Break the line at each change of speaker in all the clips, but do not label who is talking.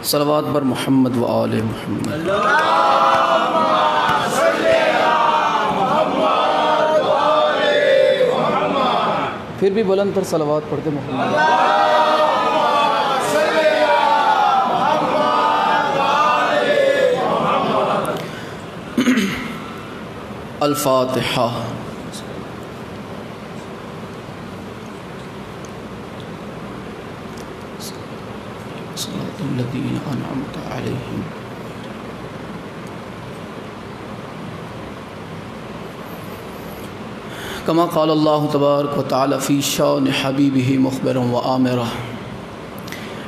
صلوات بر محمد و آل محمد۔ پھر بھی بلند تر صلوات پڑھتے محمد۔ الفاتحہ۔ صراط الذین انعمت علیہم کما قال اللہ تبارک و تعالی فی شان حبیبہ مخبرا و آمرا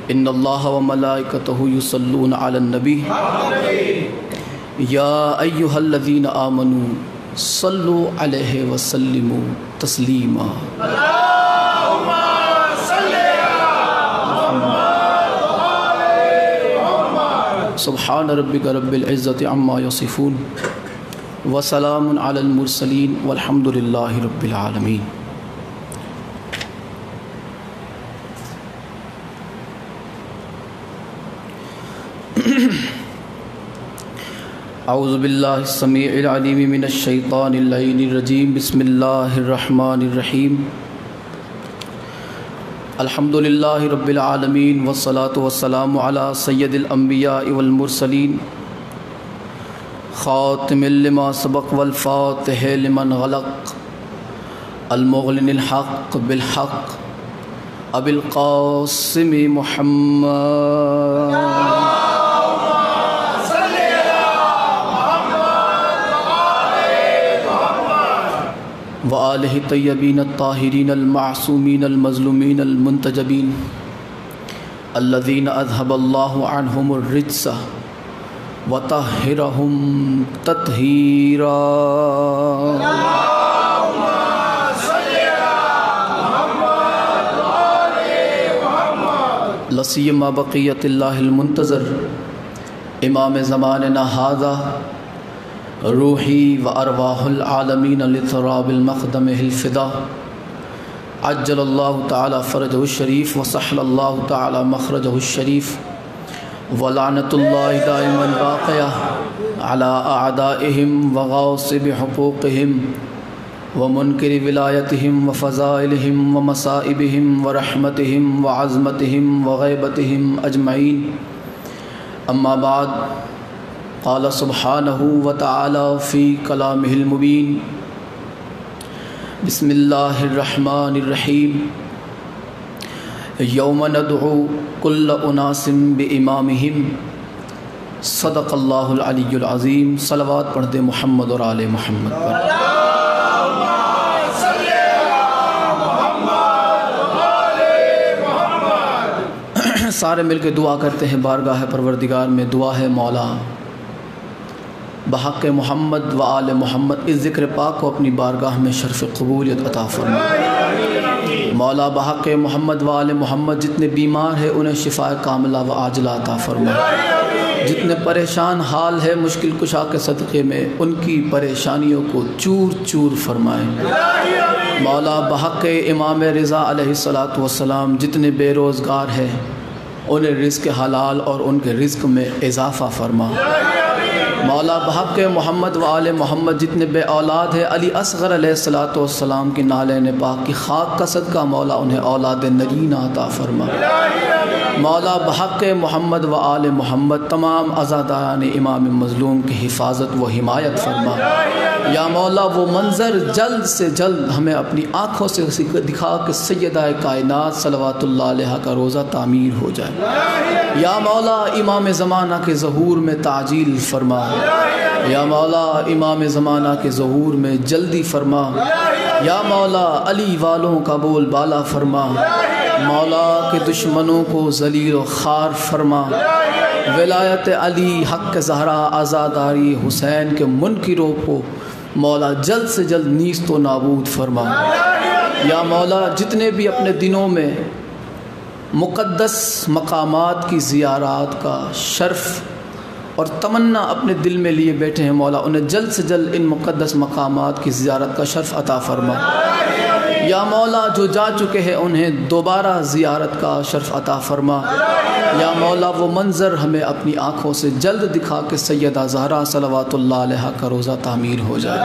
ان اللہ و ملائکتہ یصلون علی النبی یا ایہا الذین آمنوا صلوا علیہ وسلموا تسلیما۔ سبحان ربک رب العزت عما یصفون وسلام علی المرسلین والحمد للہ رب العالمین۔ اعوذ باللہ السمیع العلیم من الشیطان اللعین الرجیم بسم اللہ الرحمن الرحیم الحمد للہ رب العالمین والصلاة والسلام علی سید الانبیاء والمرسلین خاتم لما سبق والفاتح لمن غلق المغلن الحق بالحق ابی القاسم محمد وآلہ الطیبین الطاہرین المعصومین المظلومین المنتجبین الذین اذہب اللہ عنہم الرجس وطہرہم تطہیرا۔ لسیما بقیت اللہ المنتظر امام زماننا ھذا روحی و ارواح العالمین لتراب المقدم الفدا عجل اللہ تعالی فرجہ الشریف وسحل اللہ تعالی مخرجہ الشریف ولعنت اللہ دائما باقیہ علی اعدائہم وغاصب حقوقہم ومنکر ولایتہم وفضائلہم ومصائبہم ورحمتہم وعظمتہم وغیبتہم اجمعین۔ اما بعد قال سبحانہ وتعالی فی کلامہ المبین بسم اللہ الرحمن الرحیم یوم ندعو کل اناس بامامہم صدق اللہ العلی العظیم۔ صلوات پڑھ دے محمد اور آل محمد پر۔ سارے مل کے دعا کرتے ہیں بارگاہ پروردگار میں۔ دعا ہے مولا بحق محمد و آل محمد اس ذکر پاک کو اپنی بارگاہ میں شرف قبولیت عطا فرما۔ مولا بحق محمد و آل محمد جتنے بیمار ہیں انہیں شفاء کاملہ و عاجلہ عطا فرما۔ جتنے پریشان حال ہے مشکل کشا کے صدقے میں ان کی پریشانیوں کو چور چور فرمائیں۔ مولا بحق امام رضا علیہ السلام جتنے بے روزگار ہیں انہیں رزق حلال اور ان کے رزق میں اضافہ فرما۔ مولا بحق محمد و آل محمد جتنے بے اولاد ہیں علی اصغر علیہ السلام کی نالین پاک کی خاک کا صدقہ مولا انہیں اولاد نرینہ عطا فرما۔ مولا بحق محمد و آل محمد تمام عزاداران امام مظلوم کی حفاظت و حمایت فرما۔ یا مولا وہ منظر جلد سے جلد ہمیں اپنی آنکھوں سے دکھا کہ سیدہ کائنات صلوات اللہ علیہ کا روزہ تعمیر ہو جائے۔ یا مولا امام زمانہ کے ظہور میں تعجیل فرما۔ یا مولا امام زمانہ کے ظہور میں جلدی فرما۔ یا مولا علی والوں کا بول بالا فرما۔ مولا کے دشمنوں کو ذلیل و خوار فرما۔ ولایت علی حق زہرا آزاداری حسین کے منکروں کو مولا جلد سے جلد نیست و نابود فرما۔ یا مولا جتنے بھی اپنے دنوں میں مقدس مقامات کی زیارات کا شرف اور تمنا اپنے دل میں لیے بیٹھے ہیں مولا انہیں جلد سے جلد ان مقدس مقامات کی زیارت کا شرف عطا فرما۔ یا مولا جو جا چکے ہیں انہیں دوبارہ زیارت کا شرف عطا فرما۔ یا مولا وہ منظر ہمیں اپنی آنکھوں سے جلد دکھا کہ سیدہ زہرا صلوات اللہ علیہا کا روزہ تعمیر ہو جائے۔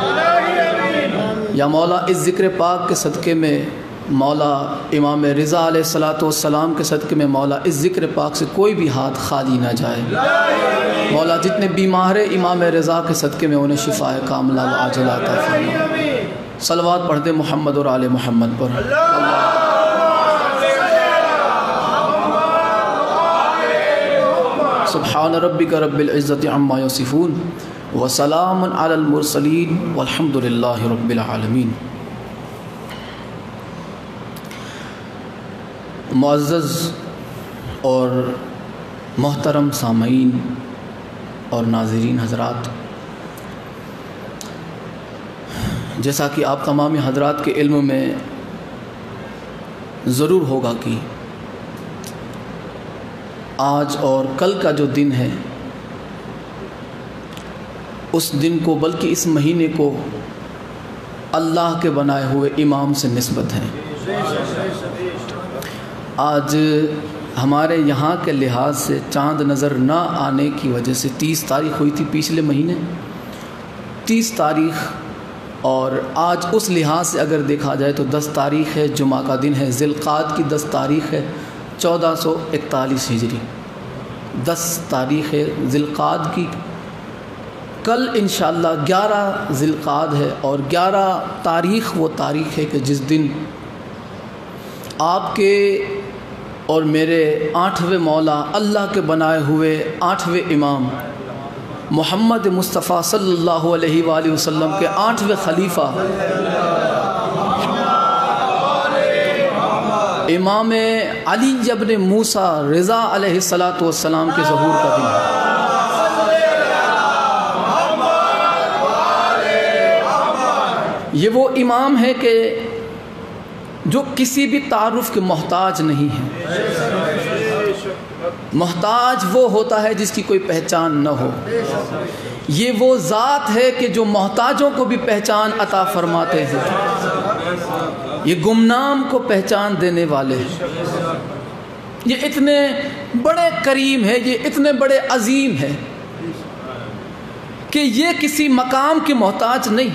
یا مولا اس ذکر پاک کے صدقے میں مولا امام رضا علیہ السلام کے صدقے میں مولا اس ذکر پاک سے کوئی بھی ہاتھ خالی نہ جائے۔ مولا جتنے بیمار ہیں امام رضا کے صدقے میں انہیں شفا کاملہ و عاجلہ عطا فرما۔ صلوات پڑھ دے محمد اور آل محمد پر۔ سبحان ربک رب العزت عما یصفون وسلام علی المرسلین والحمد للہ رب العالمین۔ معزز اور محترم سامعین اور ناظرین حضرات، جیسا کہ آپ تمام حضرات کے علم میں ضرور ہوگا کہ آج اور کل کا جو دن ہے اس دن کو بلکہ اس مہینے کو اللہ کے بنائے ہوئے امام سے نسبت ہے۔ آج ہمارے یہاں کے لحاظ سے چاند نظر نہ آنے کی وجہ سے 30 تاریخ ہوئی تھی پچھلے مہینے، 30 تاریخ، اور آج اس لحاظ سے اگر دیکھا جائے تو 10 تاریخ ہے، جمعہ کا دن ہے، ذی القعدہ کی 10 تاریخ ہے 1441 ہجری، 10 تاریخ ہے ذی القعدہ کی۔ کل انشاءاللہ 11 ذی القعدہ ہے، اور 11 تاریخ وہ تاریخ ہے کہ جس دن آپ کے اور میرے 8ویں مولا اللہ کے بنائے ہوئے 8ویں امام محمد مصطفیٰ صلی اللہ علیہ وآلہ وسلم کے 8ویں خلیفہ امام علی ابن موسیٰ رضا علیہ السلام کے ظہور کا دن ہے۔ یہ وہ امام ہے کہ جو کسی بھی تعارف کے محتاج نہیں ہے۔ محتاج وہ ہوتا ہے جس کی کوئی پہچان نہ ہو۔ یہ وہ ذات ہے کہ جو محتاجوں کو بھی پہچان عطا فرماتے ہیں۔ یہ گمنام کو پہچان دینے والے ہیں۔ یہ اتنے بڑے کریم ہے، یہ اتنے بڑے عظیم ہے کہ یہ کسی مقام کے محتاج نہیں،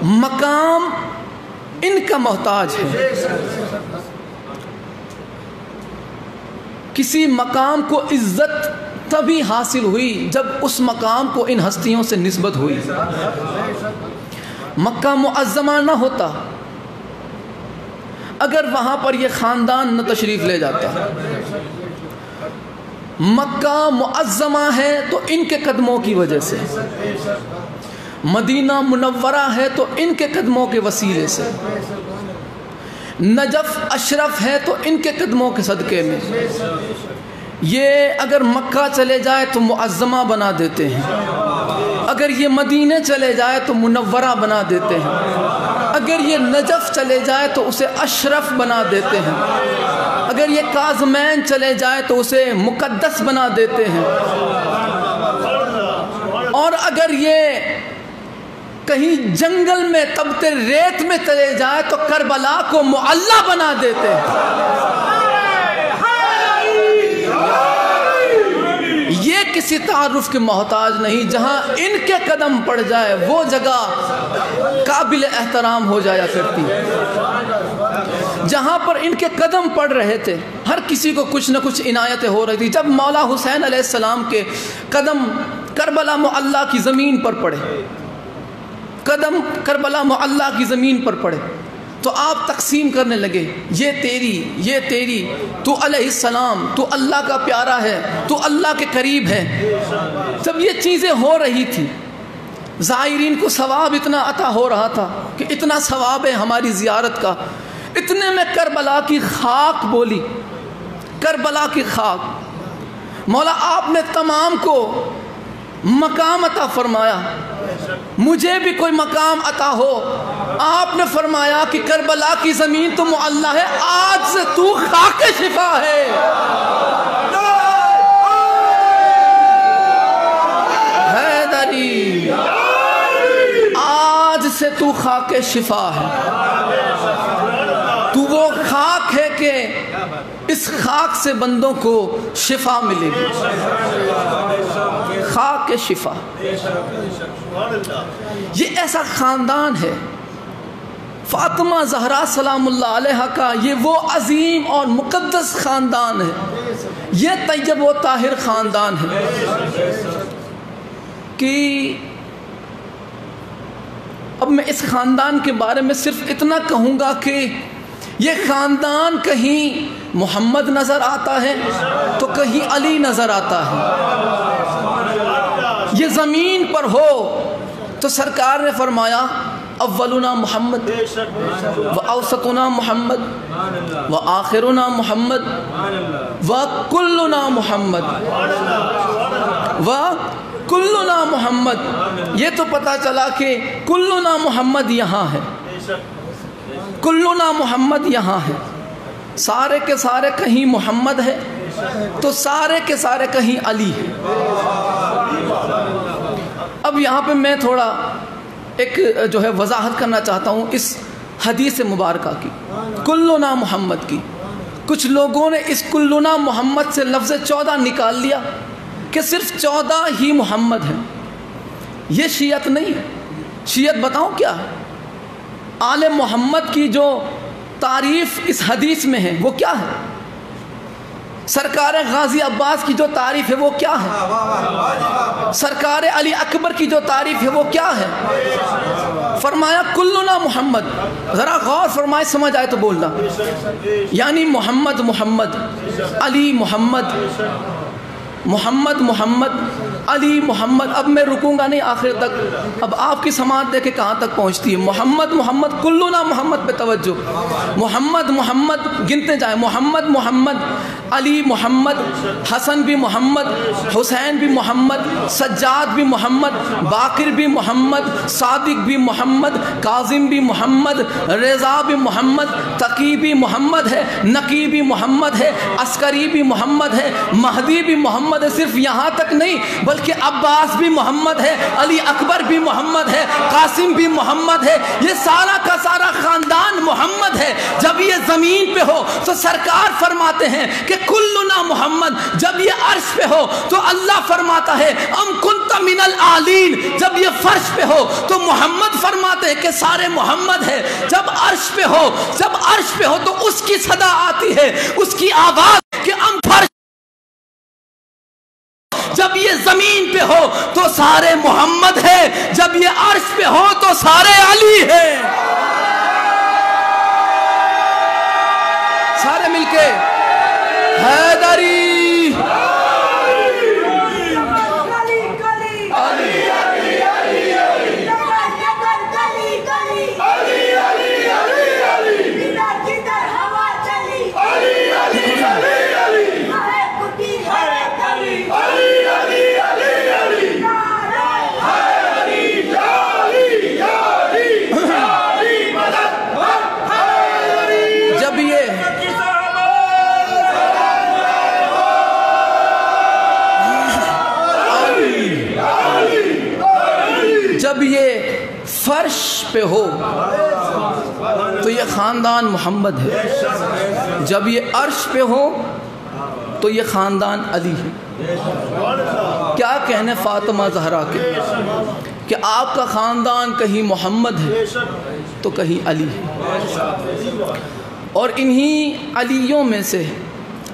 مقام ان کا محتاج ہے۔ کسی مقام کو عزت تبھی حاصل ہوئی جب اس مقام کو ان ہستیوں سے نسبت ہوئی۔ مکہ معظمہ نہ ہوتا اگر وہاں پر یہ خاندان نہ تشریف لے جاتا۔ مکہ معظمہ ہے تو ان کے قدموں کی وجہ سے، مدینہ منورہ ہے تو ان کے قدموں کے وسیلے سے، نجف اشرف ہے تو ان کے قدموں کے صدقے میں۔ یہ اگر مکہ چلے جائے تو معظمہ بنا دیتے ہیں، اگر یہ مدینے چلے جائے تو منورہ بنا دیتے ہیں، اگر یہ نجف چلے جائے تو اسے اشرف بنا دیتے ہیں، اگر یہ کاظمین چلے جائے تو اسے مقدس بنا دیتے ہیں، اور اگر یہ کہیں جنگل میں تبتے ریت میں چلے جائے تو کربلا کو معلی بنا دیتے ہیں۔ یہ کسی تعارف کے محتاج نہیں، جہاں ان کے قدم پڑ جائے وہ جگہ قابل احترام ہو جایا کرتی۔ جہاں پر ان کے قدم پڑ رہے تھے ہر کسی کو کچھ نہ کچھ عنایتیں ہو رہی تھی۔ جب مولا حسین علیہ السلام کے قدم کربلا معلی کی زمین پر پڑے، قدم کربلا معلی کی زمین پر پڑے، تو آپ تقسیم کرنے لگے، یہ تیری، یہ تیری، تو علیہ السلام، تو اللہ کا پیارا ہے، تو اللہ کے قریب ہے۔ جب یہ چیزیں ہو رہی تھی، زائرین کو ثواب اتنا عطا ہو رہا تھا کہ اتنا ثواب ہے ہماری زیارت کا، اتنے میں کربلا کی خاک بولی، کربلا کی خاک۔ مولا آپ نے تمام کو مقام عطا فرمایا، مجھے بھی کوئی مقام عطا ہو۔ آپ نے فرمایا کہ کربلا کی زمین تو معلی ہے، آج سے تو خاک شفا ہے۔ حیدری، آج سے تو خاک شفا ہے۔ وہ خاک ہے کہ اس خاک سے بندوں کو شفا ملے گی، خاک شفا۔ یہ ایسا خاندان ہے فاطمہ زہرا سلام اللہ علیہا کا، یہ وہ عظیم اور مقدس خاندان ہے، یہ طیب و طاہر خاندان ہے کہ اب میں اس خاندان کے بارے میں صرف اتنا کہوں گا کہ یہ خاندان کہیں محمد نظر آتا ہے تو کہیں علی نظر آتا ہے، یہ زمین پر ہو تو سرکار نے فرمایا اولنا محمد و اوسطنا محمد و آخرنا محمد و کلنا محمد و کلنا محمد۔ یہ تو پتہ چلا کہ کلنا محمد یہاں ہے، کلنا محمد یہاں ہے، سارے کے سارے کہیں محمد ہے تو سارے کے سارے کہیں علی ہے۔ اب یہاں پہ میں تھوڑا ایک جو ہے وضاحت کرنا چاہتا ہوں اس حدیث مبارکہ کی، کلنا محمد کی۔ کچھ لوگوں نے اس کلنا محمد سے لفظ 14 نکال لیا کہ صرف 14 ہی محمد ہیں، یہ شیعت نہیں ہے۔ شیعت بتاؤں کیا ہے؟ آل محمد کی جو تعریف اس حدیث میں ہے وہ کیا ہے؟ سرکار غازی عباس کی جو تعریف ہے وہ کیا ہے؟ سرکار علی اکبر کی جو تعریف ہے وہ کیا ہے؟ فرمایا کلنا محمد۔ ذرا غور فرمائے، سمجھ آئے تو بولنا، یعنی محمد محمد، علی محمد، محمد محمد، علی محمد۔ اب میں رکوں گا نہیں آخر تک، اب آپ کی سماعت دیکھیں کہاں تک پہنچتی ہے۔ محمد محمد، کلنا محمد پہ توجہ، محمد محمد گنتے جائیں، محمد محمد، علی محمد، حسن بھی محمد، حسین بھی محمد، سجاد بھی محمد، باقر بھی محمد، صادق بھی محمد، کاظم بھی محمد، رضا بھی محمد، تقی بھی محمد ہے، نقی بھی محمد ہے، عسکری بھی محمد ہے، مہدی بھی محمد ہے۔ صرف یہاں تک نہیں بلکہ عباس بھی محمد ہے، علی اکبر بھی محمد ہے، قاسم بھی محمد ہے، یہ سارا کا سارا خاندان محمد ہے۔ جب یہ زمین پہ ہو تو سرکار فرماتے ہیں کہ کلنا محمد۔ جب یہ عرش پہ ہو تو اللہ فرماتا ہے ام کنت من العالین۔ جب یہ فرش پہ ہو تو محمد فرماتے ہیں کہ سارے محمد ہے۔ جب عرش پہ ہو، جب عرش پہ ہو تو اس کی صدا آتی ہے، اس کی آواز کہ ام فرش۔ جب یہ زمین پہ ہو تو سارے محمد ہے، جب یہ عرش پہ ہو تو سارے علی ہے۔ سارے مل کے حیدری جب یہ فرش پہ ہو تو یہ خاندان محمد ہے، جب یہ عرش پہ ہو تو یہ خاندان علی ہے۔ کیا کہنے فاطمہ زہرا کے کہ آپ کا خاندان کہیں محمد ہے تو کہیں علی ہے، اور انہی علیوں میں سے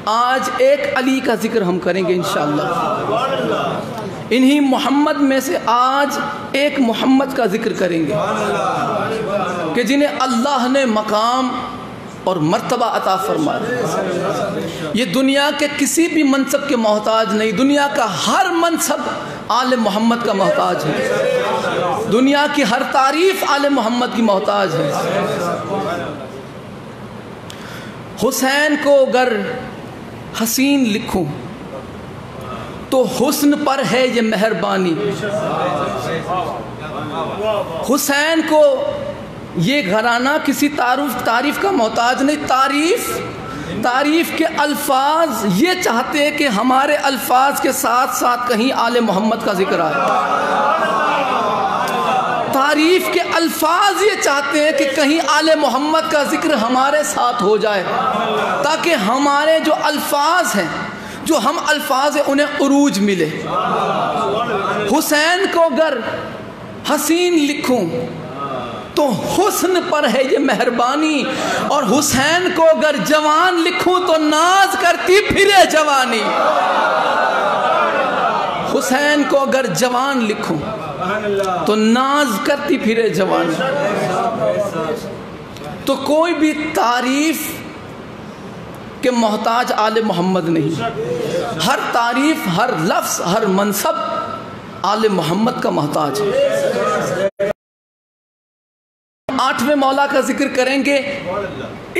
آج ایک علی کا ذکر ہم کریں گے انشاءاللہ۔ انہی محمد میں سے آج ایک محمد کا ذکر کریں گے کہ جنہیں اللہ نے مقام اور مرتبہ عطا فرمایا۔ یہ دنیا کے کسی بھی منصب کے محتاج نہیں، دنیا کا ہر منصب آل محمد کا محتاج ہے، دنیا کی ہر تعریف آل محمد کی محتاج ہے۔ حسین کو اگر حسین لکھوں تو حسن پر ہے یہ مہربانی۔ حسین کو یہ گھرانہ کسی تعریف کا محتاج نہیں، تعریف کے الفاظ یہ چاہتے ہیں کہ ہمارے الفاظ کے ساتھ ساتھ کہیں آل محمد کا ذکر آئے۔ تعریف کے الفاظ یہ چاہتے ہیں کہ کہیں آل محمد کا ذکر ہمارے ساتھ ہو جائے، تاکہ ہمارے جو الفاظ ہیں، جو ہم الفاظ ہیں، انہیں عروج ملے۔ حسین کو اگر حسین لکھوں تو حسن پر ہے یہ مہربانی، اور حسین کو اگر جوان لکھوں تو ناز کرتی پھرے جوانی۔ حسین کو اگر جوان لکھوں تو ناز کرتی پھرے جوانی۔ تو کوئی بھی تعریف کے محتاج آل محمد نہیں، ہر تعریف، ہر لفظ، ہر منصب آل محمد کا محتاج ہے۔ 8ویں مولا کا ذکر کریں گے۔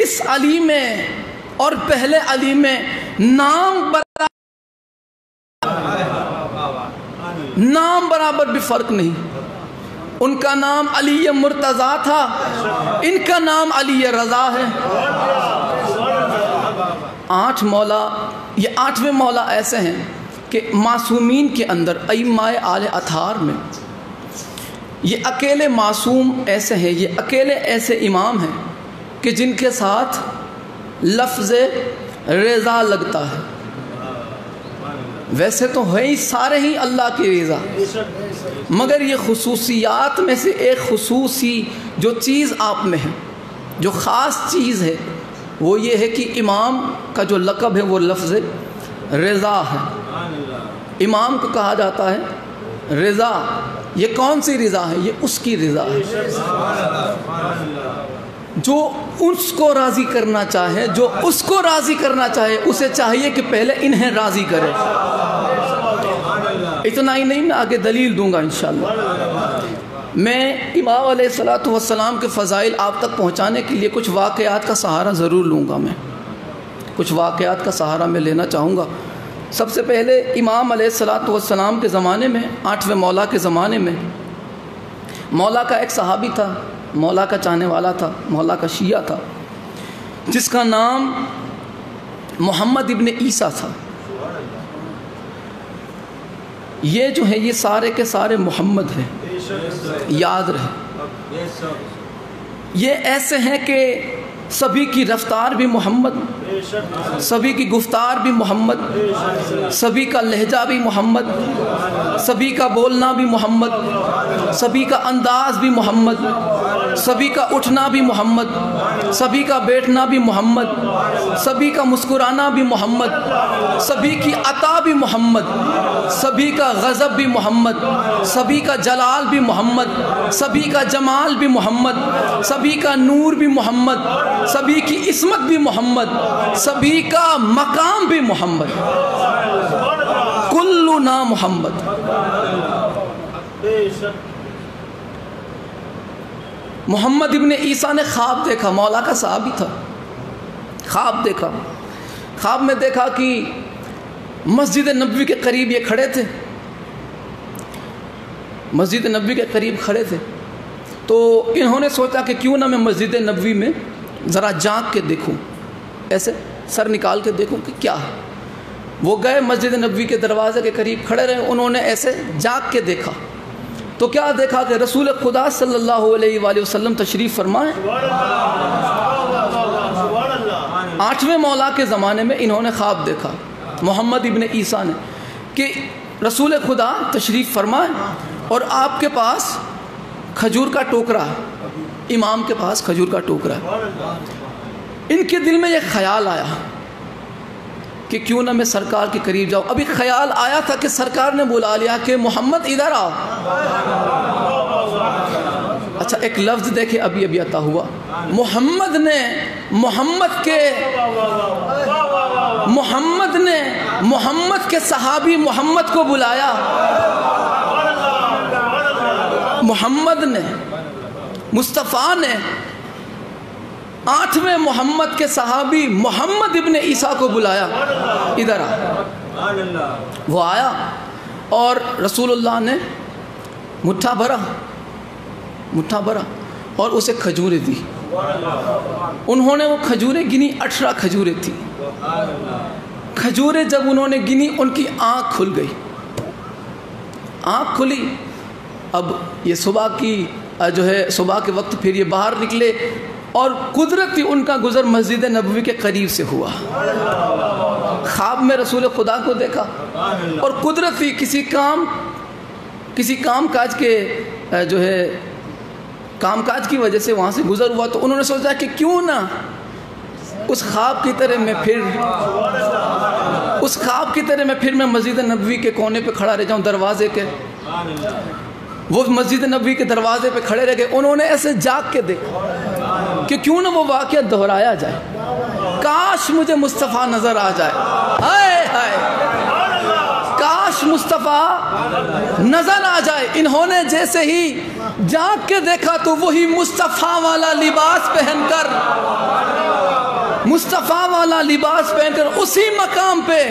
اس علی میں اور پہلے علی میں نام برابر بھی فرق نہیں۔ ان کا نام علی مرتضیٰ تھا، ان کا نام علی رضا ہے۔ 8 مولا، یہ 8ویں مولا ایسے ہیں کہ معصومین کے اندر ائمہ آل اطہار میں یہ اکیلے معصوم ایسے ہیں، یہ اکیلے ایسے امام ہیں کہ جن کے ساتھ لفظ رضا لگتا ہے۔ ویسے تو ہے ہی سارے ہی اللہ کی رضا، مگر یہ خصوصیات میں سے ایک خصوصی جو چیز آپ میں ہے، جو خاص چیز ہے، وہ یہ ہے کہ امام کا جو لقب ہے وہ لفظ رضا ہے۔ امام کو کہا جاتا ہے رضا۔ یہ کون سی رضا ہے؟ یہ اس کی رضا ہے جو اس کو راضی کرنا چاہے، جو اس کو راضی کرنا چاہے، اسے چاہیے کہ پہلے انہیں راضی کرے۔ اتنا ہی نہیں، میں آگے دلیل دوں گا انشاءاللہ۔ میں امام علیہ السلام کے فضائل آپ تک پہنچانے کے لیے کچھ واقعات کا سہارا ضرور لوں گا۔ میں کچھ واقعات کا سہارا میں لینا چاہوں گا۔ سب سے پہلے امام علیہ السلام کے زمانے میں، 8ویں مولا کے زمانے میں، مولا کا ایک صحابی تھا، مولا کا چاہنے والا تھا، مولا کا شیعہ تھا، جس کا نام محمد ابن عیسیٰ تھا۔ یہ جو ہے، یہ سارے کے سارے محمد ہیں، یاد رہے۔ یہ ایسے ہیں کہ سبھی کی رفتار بھی محمد، سبھی کی گفتار بھی محمد، سبھی کا لہجہ بھی محمد، سبھی کا بولنا بھی محمد، سبھی کا انداز بھی محمد، سبھی کا اٹھنا بھی محمد، سبھی کا بیٹھنا بھی محمد، سبھی کا مسکرانا بھی محمد، سبھی کی عطا بھی محمد، سبھی کا غضب بھی محمد، سبھی کا جلال بھی محمد، سبھی کا جمال بھی محمد، سبھی کا نور بھی محمد، سبھی کی عصمت بھی محمد، سبھی کا مقام بھی محمد۔ کلنا محمد۔ محمد ابن عیسیٰ نے خواب دیکھا، مولا کا صحابی تھا، خواب دیکھا۔ خواب میں دیکھا کہ مسجد نبوی کے قریب یہ کھڑے تھے، مسجد نبوی کے قریب کھڑے تھے۔ تو انہوں نے سوچا کہ کیوں نہ میں مسجد نبوی میں ذرا جھانک کے دیکھوں، ایسے سر نکال کے دیکھوں کہ کیا ہے۔ وہ گئے مسجد نبوی کے دروازے کے قریب کھڑے رہے، انہوں نے ایسے جھانک کے دیکھا تو کیا دیکھا کہ رسول خدا صلی اللہ علیہ وآلہ وسلم تشریف فرمائے۔ 8ویں مولا کے زمانے میں انہوں نے خواب دیکھا، محمد ابن عیسیٰ نے، کہ رسول خدا تشریف فرمائے اور آپ کے پاس کھجور کا ٹوکرا ہے، امام کے پاس کھجور کا ٹوکرا ہے۔ ان کے دل میں یہ خیال آیا کہ کیوں نہ میں سرکار کے قریب جاؤں۔ ابھی خیال آیا تھا کہ سرکار نے بلا لیا کہ محمد ادھر آؤ۔ اچھا، ایک لفظ دیکھیں، ابھی عطا ہوا، محمد نے محمد کے صحابی محمد کو بلایا، محمد نے، مصطفیٰ نے 8ویں محمد کے صحابی محمد ابن عیسیٰ کو بلایا، ادھر آ۔ وہ آیا اور رسول اللہ نے مٹھا بھرا اور اسے کھجوریں دی۔ انہوں نے وہ کھجوریں گنی، 18 کھجوریں تھی۔ کھجوریں جب انہوں نے گنی، ان کی آنکھ کھل گئی، آنکھ کھلی۔ اب یہ صبح کی جو ہے صبح کے وقت پھر یہ باہر نکلے اور قدرتی ان کا گزر مسجد نبوی کے قریب سے ہوا. خواب میں رسول خدا کو دیکھا اور قدرتی کسی کام کاج کے جو ہے کام کاج کی وجہ سے وہاں سے گزر ہوا. تو انہوں نے سوچا کہ کیوں نہ اس خواب کی طرح میں پھر مسجد نبوی کے کونے پہ کھڑا رہ جاؤں, دروازے کے. وہ مسجد نبوی کے دروازے پہ کھڑے رہ گئے. انہوں نے ایسے جاگ کے دیکھا کہ کیوں نہ وہ واقعہ دہرایا جائے, کاش مجھے مصطفیٰ نظر آ جائے. ہائے ہائے, کاش مصطفیٰ نظر آ جائے. انہوں نے جیسے ہی جاگ کے دیکھا تو وہی مصطفیٰ والا لباس پہن کر اسی مقام پہ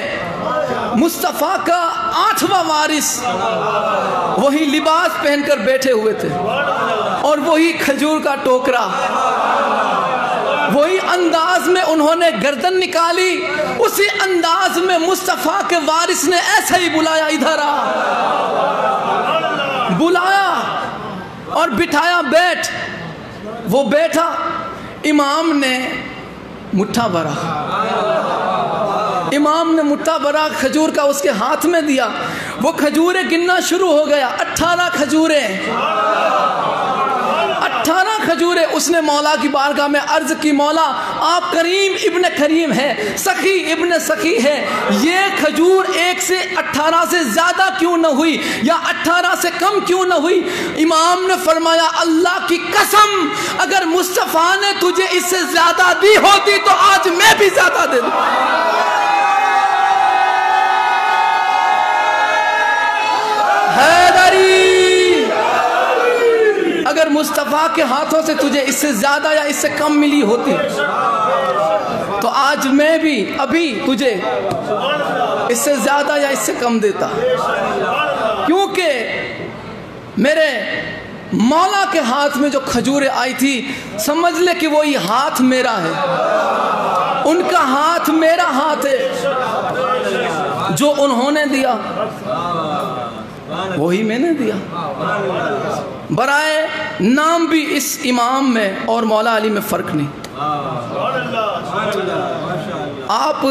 مصطفیٰ کا 8واں وارث وہی لباس پہن کر بیٹھے ہوئے تھے, اور وہی کھجور کا ٹوکرا, وہی انداز میں انہوں نے گردن نکالی. اسی انداز میں مصطفیٰ کے وارث نے ایسے ہی بلایا, ادھر آ, بلایا اور بٹھایا, بیٹھ. وہ بیٹھا. امام نے مٹھا بھرا کھجور کا اس کے ہاتھ میں دیا. وہ کھجوریں گننا شروع ہو گیا, 18 کھجوریں. اس نے مولا کی بارگاہ میں عرض کی, مولا آپ کریم ابن کریم ہے, سخی ابن سخی ہے, یہ کھجور 1 سے 18 سے زیادہ کیوں نہ ہوئی, یا 18 سے کم کیوں نہ ہوئی؟ امام نے فرمایا, اللہ کی قسم اگر مصطفیٰ نے تجھے اس سے زیادہ دی ہوتی تو آج میں بھی زیادہ دے دوں. اگر مصطفیٰ کے ہاتھوں سے تجھے اس سے زیادہ یا اس سے کم ملی ہوتی تو آج میں بھی ابھی تجھے اس سے زیادہ یا اس سے کم دیتا, کیونکہ میرے مولا کے ہاتھ میں جو کھجوریں آئی تھی سمجھ لے کہ وہی ہاتھ میرا ہے, ان کا ہاتھ میرا ہاتھ ہے. جو انہوں نے دیا وہی میں نے دیا. برائے نام بھی اس امام میں اور مولا علی میں فرق نہیں. آپ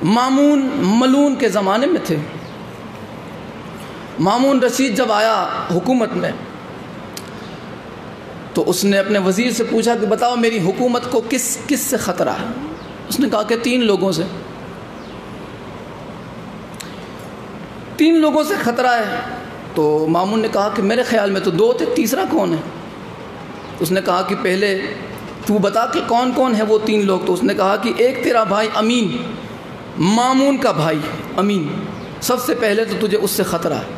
مامون ملون کے زمانے میں تھے. مامون رشید جب آیا حکومت میں تو اس نے اپنے وزیر سے پوچھا کہ بتاؤ میری حکومت کو کس سے خطرہ ہے. اس نے کہا کہ 3 لوگوں سے. 3 لوگوں سے خطرہ ہے. تو مامون نے کہا کہ میرے خیال میں تو 2 تھے, تیسرا کون ہے؟ اس نے کہا کہ پہلے تو بتا کہ کون کون ہے وہ 3 لوگ. تو اس نے کہا کہ ایک تیرا بھائی امین, مامون کا بھائی امین, سب سے پہلے تو تجھے اس سے خطرہ ہے.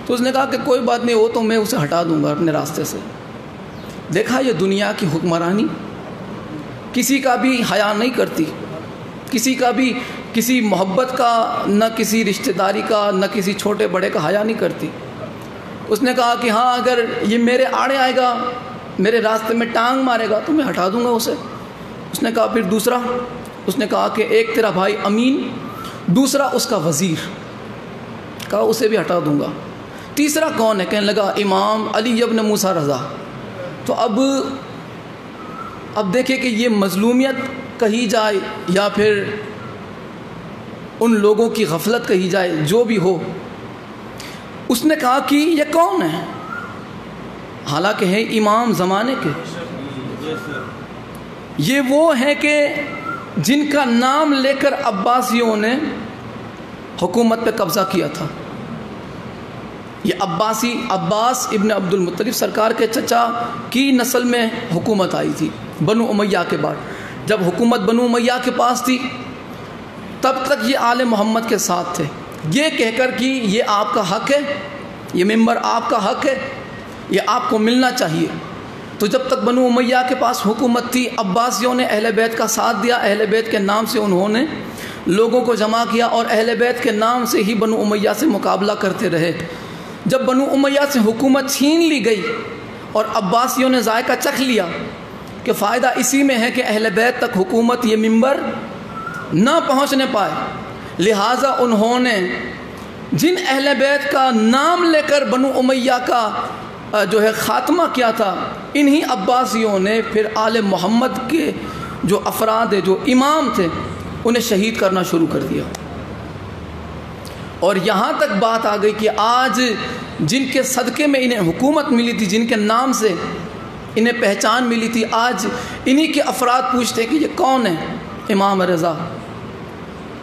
تو اس نے کہا کہ کوئی بات نہیں, وہ تو میں اسے ہٹا دوں گا اپنے راستے سے. دیکھا یہ دنیا کی حکمرانی کسی کا بھی حیا نہیں کرتی, کسی کا بھی کسی محبت کا, نہ کسی رشتہ داری کا, نہ کسی چھوٹے بڑے کا حیا نہیں کرتی. اس نے کہا کہ ہاں اگر یہ میرے آڑے آئے گا, میرے راستے میں ٹانگ مارے گا تو میں ہٹا دوں گا اسے. اس نے کہا پھر دوسرا. اس نے کہا کہ ایک تیرا بھائی امین, دوسرا اس کا وزیر, کہا اسے بھی ہٹا دوں گا. تیسرا کون ہے؟ کہنے لگا امام علی ابن موسیٰ رضا. تو اب دیکھیں کہ یہ مظلومیت کہی جائے یا پھر ان لوگوں کی غفلت کہی جائے, جو بھی ہو. اس نے کہا کہ یہ کون ہے؟ حالانکہ ہے امام زمانے کے. یہ وہ ہیں کہ جن کا نام لے کر عباسیوں نے حکومت پہ قبضہ کیا تھا. یہ عباس ابن عبد المطلب سرکار کے چچا کی نسل میں حکومت آئی تھی بنو امیہ کے بعد. جب حکومت بنو امیہ کے پاس تھی تب تک یہ آل محمد کے ساتھ تھے, یہ کہہ کر کہ یہ آپ کا حق ہے, یہ ممبر آپ کا حق ہے, یہ آپ کو ملنا چاہیے. تو جب تک بنو امیہ کے پاس حکومت تھی عباسیوں نے اہل بیت کا ساتھ دیا. اہل بیت کے نام سے انہوں نے لوگوں کو جمع کیا اور اہل بیت کے نام سے ہی بنو امیہ سے مقابلہ کرتے رہے. جب بنو امیہ سے حکومت چھین لی گئی اور عباسیوں نے ذائقہ چکھ لیا کہ فائدہ اسی میں ہے کہ اہل بیت تک حکومت یہ ممبر نہ پہنچنے پائے, لہٰذا انہوں نے جن اہل بیت کا نام لے کر بنو امیہ کا جو ہے خاتمہ کیا تھا، انہی عباسیوں نے پھر آل محمد کے جو افراد جو امام تھے انہیں شہید کرنا شروع کر دیا. اور یہاں تک بات آ گئی کہ آج جن کے صدقے میں انہیں حکومت ملی تھی، جن کے نام سے انہیں پہچان ملی تھی، آج انہی کے افراد پوچھتے ہیں کہ یہ کون ہے امام رضا.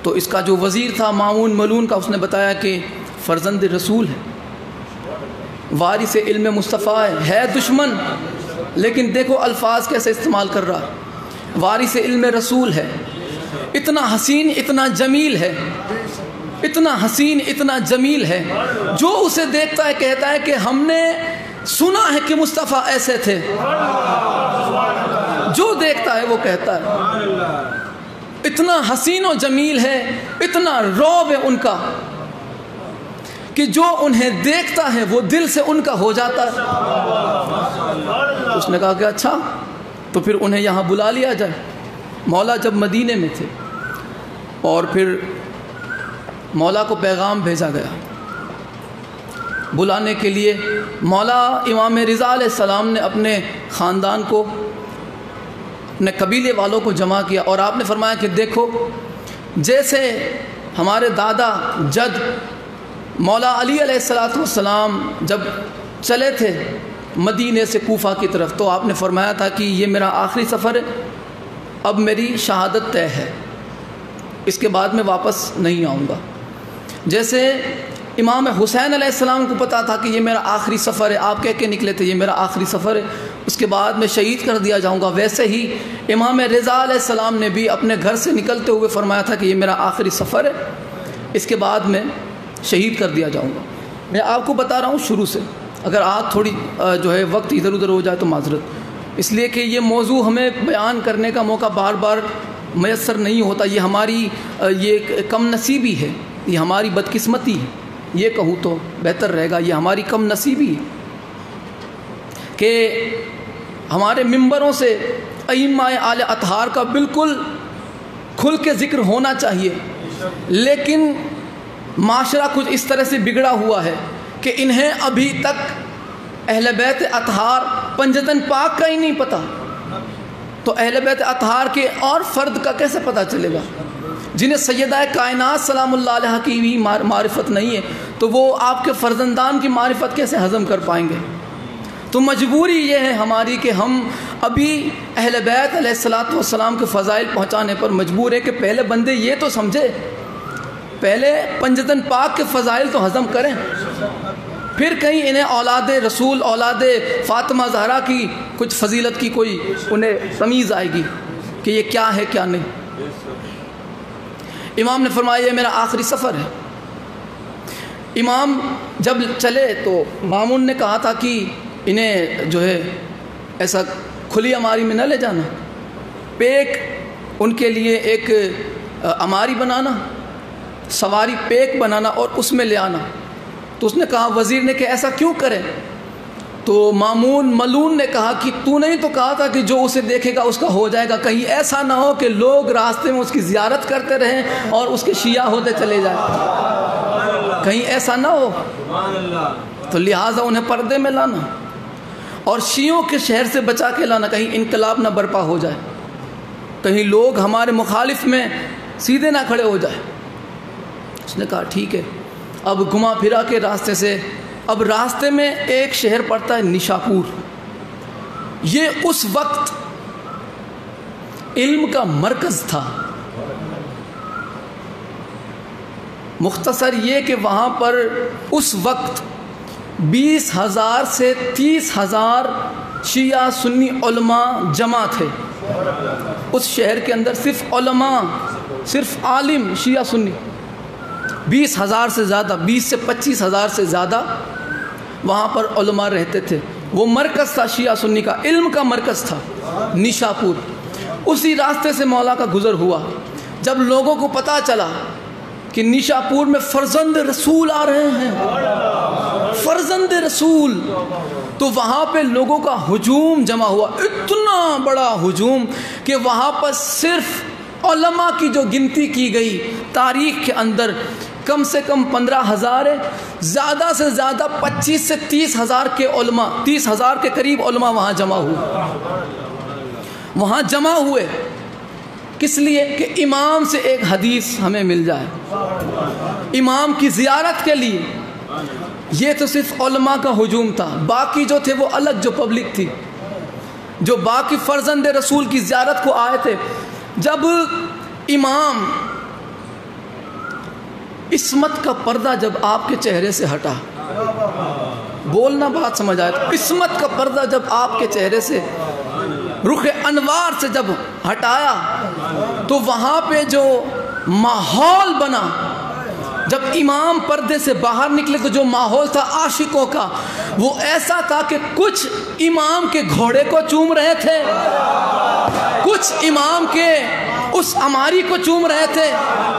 تو اس کا جو وزیر تھا مامون ملون کا، اس نے بتایا کہ فرزند رسول ہے، وارث علم مصطفیٰ ہے دشمن، لیکن دیکھو الفاظ کیسے استعمال کر رہا ہے، وارث علم رسول ہے، اتنا حسین اتنا جمیل ہے، اتنا حسین اتنا جمیل ہے، جو اسے دیکھتا ہے کہتا ہے کہ ہم نے سنا ہے کہ مصطفیٰ ایسے تھے. جو دیکھتا ہے وہ کہتا ہے اتنا حسین و جمیل ہے، اتنا رعب ہے ان کا کہ جو انہیں دیکھتا ہے وہ دل سے ان کا ہو جاتا ہے. اس نے کہا کہ اچھا تو پھر انہیں یہاں بلا لیا جائے. مولا جب مدینے میں تھے اور پھر مولا کو پیغام بھیجا گیا بلانے کے لیے، مولا امام رضا علیہ السلام نے اپنے خاندان کو، اپنے قبیلے والوں کو جمع کیا اور آپ نے فرمایا کہ دیکھو جیسے ہمارے دادا جد مولا علی علیہ السلام جب چلے تھے مدینے سے کوفہ کی طرف، تو آپ نے فرمایا تھا کہ یہ میرا آخری سفر ہے، اب میری شہادت طے ہے، اس کے بعد میں واپس نہیں آؤں گا. جیسے امام حسین علیہ السلام کو پتا تھا کہ یہ میرا آخری سفر ہے، آپ کہہ کے نکلے تھے یہ میرا آخری سفر ہے، اس کے بعد میں شہید کر دیا جاؤں گا، ویسے ہی امام رضا علیہ السلام نے بھی اپنے گھر سے نکلتے ہوئے فرمایا تھا کہ یہ میرا آخری سفر ہے، اس کے بعد میں شہید کر دیا جاؤں گا. میں آپ کو بتا رہا ہوں شروع سے، اگر آج تھوڑی جو ہے وقت ادھر ادھر ہو جائے تو معذرت، اس لیے کہ یہ موضوع ہمیں بیان کرنے کا موقع بار بار میسر نہیں ہوتا. یہ ہماری یہ کم نصیبی ہے، یہ ہماری بدقسمتی ہے، یہ کہوں تو بہتر رہے گا، یہ ہماری کم نصیبی ہے کہ ہمارے ممبروں سے ائمہ آل اطہار کا بالکل کھل کے ذکر ہونا چاہیے، لیکن معاشرہ کچھ اس طرح سے بگڑا ہوا ہے کہ انہیں ابھی تک اہل بیت اطہار پنجتن پاک کا ہی نہیں پتہ. تو اہل بیت اطہار کے اور فرد کا کیسے پتہ چلے گا؟ جنہیں سیدہ کائنات سلام اللہ علیہ کی بھی معرفت نہیں ہے تو وہ آپ کے فرزندان کی معرفت کیسے ہضم کر پائیں گے؟ تو مجبوری یہ ہے ہماری کہ ہم ابھی اہل بیت علیہ السلام کے فضائل پہنچانے پر مجبور ہیں کہ پہلے بندے یہ تو سمجھے، پہلے پنجتن پاک کے فضائل تو ہضم کریں، پھر کہیں انہیں اولاد رسول اولاد فاطمہ زہرا کی کچھ فضیلت کی کوئی انہیں تمیز آئے گی کہ یہ کیا ہے کیا نہیں. امام نے فرمایا یہ میرا آخری سفر ہے. امام جب چلے تو مامون نے کہا تھا کہ انہیں جو ہے ایسا کھلی اماری میں نہ لے جانا، پیک ان کے لیے ایک اماری بنانا، سواری پیک بنانا اور اس میں لے آنا. تو اس نے کہا وزیر نے کہ ایسا کیوں کرے؟ تو مامون ملون نے کہا کہ تو نہیں تو کہا تھا کہ جو اسے دیکھے گا اس کا ہو جائے گا، کہیں ایسا نہ ہو کہ لوگ راستے میں اس کی زیارت کرتے رہیں اور اس کے شیعہ ہوتے چلے جائیں، کہیں ایسا نہ ہو. تو لہٰذا انہیں پردے میں لانا اور شیعوں کے شہر سے بچا کے لانا، کہیں انقلاب نہ برپا ہو جائے، کہیں لوگ ہمارے مخالف میں سیدھے نہ کھڑے ہو جائے. اس نے کہا ٹھیک ہے. اب گھما پھرا کے راستے سے، اب راستے میں ایک شہر پڑتا ہے نشاپور. یہ اس وقت علم کا مرکز تھا. مختصر یہ کہ وہاں پر اس وقت 20,000 سے 30,000 شیعہ سنی علماء جمع تھے اس شہر کے اندر. صرف علماء، صرف عالم شیعہ سنی 20,000 سے زیادہ، 20 سے 25,000 سے زیادہ وہاں پر علماء رہتے تھے. وہ مرکز تھا شیعہ سنی کا، علم کا مرکز تھا نشاپور. اسی راستے سے مولا کا گزر ہوا. جب لوگوں کو پتہ چلا کہ نشاپور میں فرزند رسول آ رہے ہیں، فرزند رسول، تو وہاں پہ لوگوں کا ہجوم جمع ہوا، اتنا بڑا ہجوم کہ وہاں پر صرف علماء کی جو گنتی کی گئی تاریخ کے اندر کم سے کم 15,000 ہے، زیادہ سے زیادہ 25 سے 30,000 کے علماء، 30,000 کے قریب علماء وہاں جمع ہوئے کس لیے؟ کہ امام سے ایک حدیث ہمیں مل جائے، امام کی زیارت کے لیے۔ یہ تو صرف علماء کا ہجوم تھا، باقی جو تھے وہ الگ، جو پبلک تھی، جو باقی فرزند رسول کی زیارت کو آئے تھے۔ جب امام عصمت کا پردہ جب آپ کے چہرے سے ہٹا، بولنا بات سمجھ آئے، تو عصمت کا پردہ جب آپ کے چہرے سے، رخ انوار سے جب ہٹایا، تو وہاں پہ جو ماحول بنا، جب امام پردے سے باہر نکلے تو جو ماحول تھا عاشقوں کا، وہ ایسا تھا کہ کچھ امام کے گھوڑے کو چوم رہے تھے، کچھ امام کے اس عماری کو چوم رہے تھے،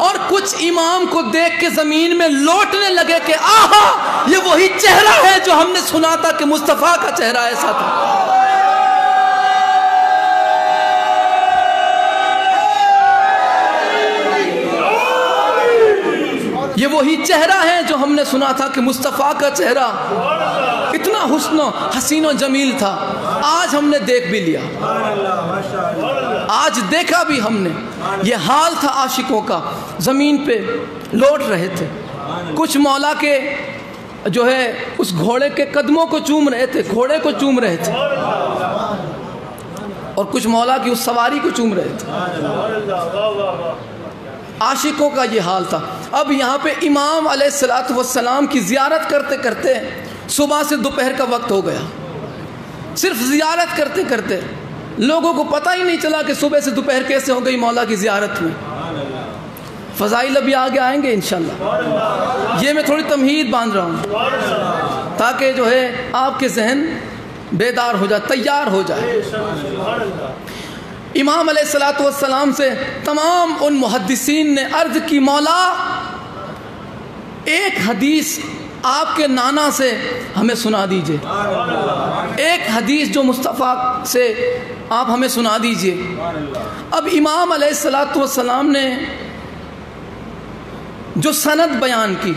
اور کچھ امام کو دیکھ کے زمین میں لوٹنے لگے کہ آہا، یہ وہی چہرہ ہے جو ہم نے سنا تھا کہ مصطفیٰ کا چہرہ ایسا تھا۔ یہ وہی چہرہ ہے جو ہم نے سنا تھا کہ مصطفیٰ کا چہرہ اتنا حسن و حسین و جمیل تھا۔ آج ہم نے دیکھ بھی لیا، آج دیکھا بھی ہم نے۔ یہ حال تھا عاشقوں کا، زمین پہ لوٹ رہے تھے، کچھ مولا کے جو ہے اس گھوڑے کے قدموں کو چوم رہے تھے، گھوڑے کو چوم رہے تھے، اور کچھ مولا کی اس سواری کو چوم رہے تھے۔ عاشقوں کا یہ حال تھا۔ اب یہاں پہ امام علیہ السلام کی زیارت کرتے کرتے صبح سے دوپہر کا وقت ہو گیا، صرف زیارت کرتے کرتے لوگوں کو پتہ ہی نہیں چلا کہ صبح سے دوپہر کیسے ہو گئی مولا کی زیارت میں۔ فضائل ابھی آگے آئیں گے انشاءاللہ، یہ میں تھوڑی تمہید باندھ رہا ہوں تاکہ جو ہے آپ کے ذہن بیدار ہو جائے، تیار ہو جائے۔ امام علیہ السلام سے تمام ان محدثین نے عرض کی، مولا ایک حدیث آپ کے نانا سے ہمیں سنا دیجئے، ایک حدیث جو مصطفیٰ سے آپ ہمیں سنا دیجئے۔ اب امام علیہ السلام نے جو سند بیان کی،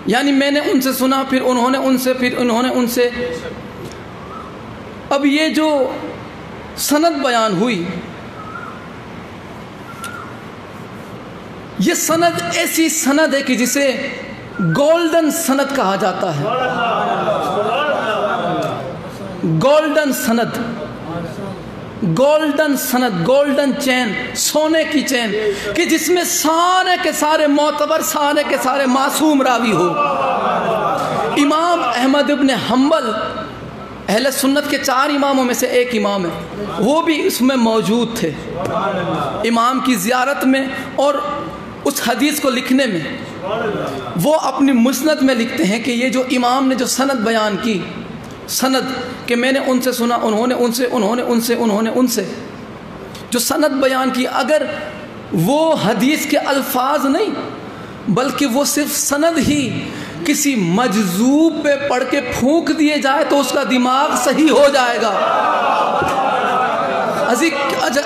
یعنی میں نے ان سے سنا، پھر انہوں نے ان سے، پھر انہوں نے ان سے، اب یہ جو سند بیان ہوئی، یہ سند ایسی سند ہے کہ جسے گولڈن سند کہا جاتا ہے، گولڈن سند، گولڈن سند، گولڈن چین، سونے کی چین، کہ جس میں سارے کے سارے معتبر، سارے کے سارے معصوم راوی ہو۔ امام احمد ابن حنبل اہل سنت کے 4 اماموں میں سے ایک امام ہے، وہ بھی اس میں موجود تھے، امام کی زیارت میں اور اس حدیث کو لکھنے میں۔ وہ اپنی مسند میں لکھتے ہیں کہ یہ جو امام نے جو سند بیان کی، سند کہ میں نے ان سے سنا، انہوں نے ان سے، انہوں نے ان سے، انہوں نے ان سے، جو سند بیان کی، اگر وہ حدیث کے الفاظ نہیں بلکہ وہ صرف سند ہی کسی مجذوب پہ پڑھ کے پھونک دیے جائے تو اس کا دماغ صحیح ہو جائے گا۔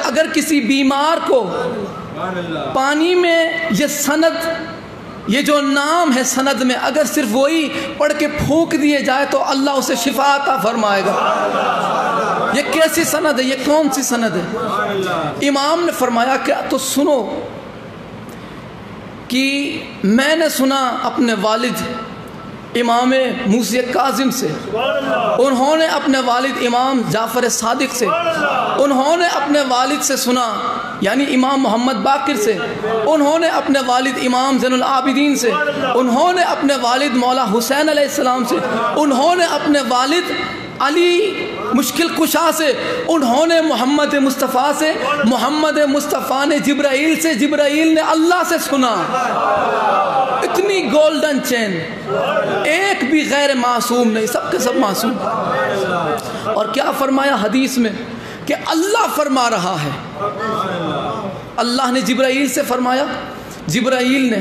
اگر کسی بیمار کو پانی میں یہ سند، یہ جو نام ہے سند میں، اگر صرف وہی پڑھ کے پھونک دیے جائے تو اللہ اسے شفا عطا فرمائے گا۔ یہ کیسی سند ہے؟ یہ کون سی سند ہے؟ امام نے فرمایا کہ تو سنو، کہ میں نے سنا اپنے والد امام موسی کاظم سے، انہوں نے اپنے والد امام جعفر صادق سے، انہوں نے اپنے والد سے سنا یعنی امام محمد باقر سے، انہوں نے اپنے والد امام زین العابدین سے، انہوں نے اپنے والد مولا حسین علیہ السلام سے، انہوں نے اپنے والد علی مشکل کشا سے، انہوں نے محمد مصطفیٰ سے، محمد مصطفیٰ نے جبرائیل سے، جبرائیل نے اللہ سے سنا۔ اتنی گولڈن چین، ایک بھی غیر معصوم نہیں، سب کے سب معصوم۔ اور کیا فرمایا حدیث میں کہ اللہ فرما رہا ہے، اللہ نے جبرائیل سے فرمایا، جبرائیل نے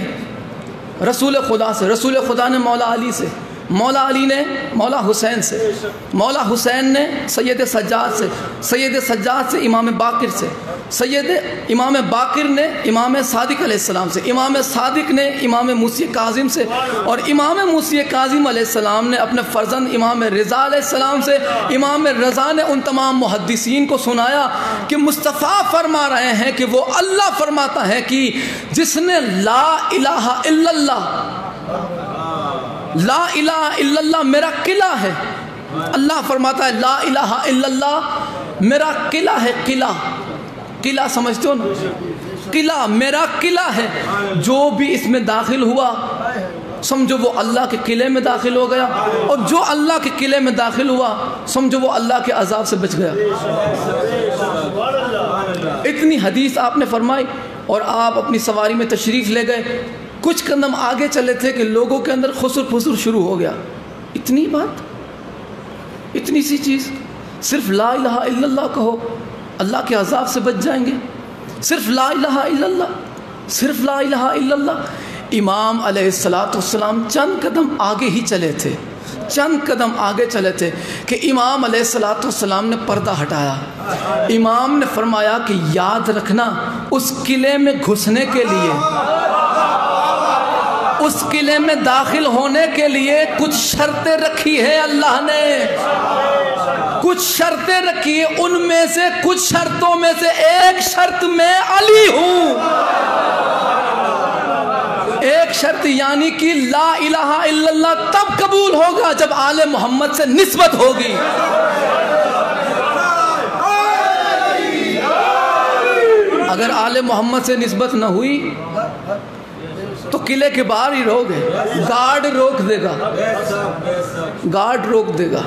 رسول خدا سے، رسول خدا نے مولا علی سے، مولا علی نے مولا حسین سے، مولا حسین نے سید سجاد سے، سید سجاد سے امام باقر سے، سید امام باقر نے امام صادق علیہ السلام سے، امام صادق نے امام موسی کاظم سے، اور امام موسی کاظم علیہ السلام نے اپنے فرزند امام رضا علیہ السلام سے، امام رضا نے ان تمام محدثین کو سنایا کہ مصطفیٰ فرما رہے ہیں کہ وہ اللہ فرماتا ہے کہ جس نے لا الہ الا اللہ، لا الہ الا اللہ میرا قلعہ ہے، اللہ فرماتا ہے لا الہ الا اللہ میرا قلعہ ہے، قلعہ سمجھتے ہو نا، قلعہ میرا قلعہ ہے، جو بھی اس میں داخل ہوا سمجھو وہ اللہ کے قلعے میں داخل ہو گیا، اور جو اللہ کے قلعے میں داخل ہوا سمجھو وہ اللہ کے عذاب سے بچ گیا۔ اتنی حدیث آپ نے فرمائی اور آپ اپنی سواری میں تشریف لے گئے، کچھ قدم آگے چلے تھے کہ لوگوں کے اندر خسر پھسر شروع ہو گیا۔ اتنی بات، اتنی سی چیز، صرف لا الہ الا اللہ کہو اللہ کے عذاب سے بچ جائیں گے، صرف لا الہ الا اللہ، صرف لا الہ الا اللہ۔ امام علیہ السلام چند قدم آگے ہی چلے تھے، چند قدم آگے چلے تھے کہ امام علیہ السلام نے پردہ ہٹایا۔ امام نے فرمایا کہ یاد رکھنا اس قلعے میں گھسنے کے لیے، اس قلعے میں داخل ہونے کے لیے کچھ شرطیں رکھی ہے اللہ نے، کچھ شرطیں رکھی ہے، ان میں سے کچھ شرطوں میں سے ایک شرط میں علی ہوں، ایک شرط یعنی کہ لا الہ الا اللہ تب قبول ہوگا جب آل محمد سے نسبت ہوگی۔ اگر آل محمد سے نسبت نہ ہوئی تو قلعے کے باہر ہی رہو گے، گارڈ روک دے گا، گارڈ روک دے گا۔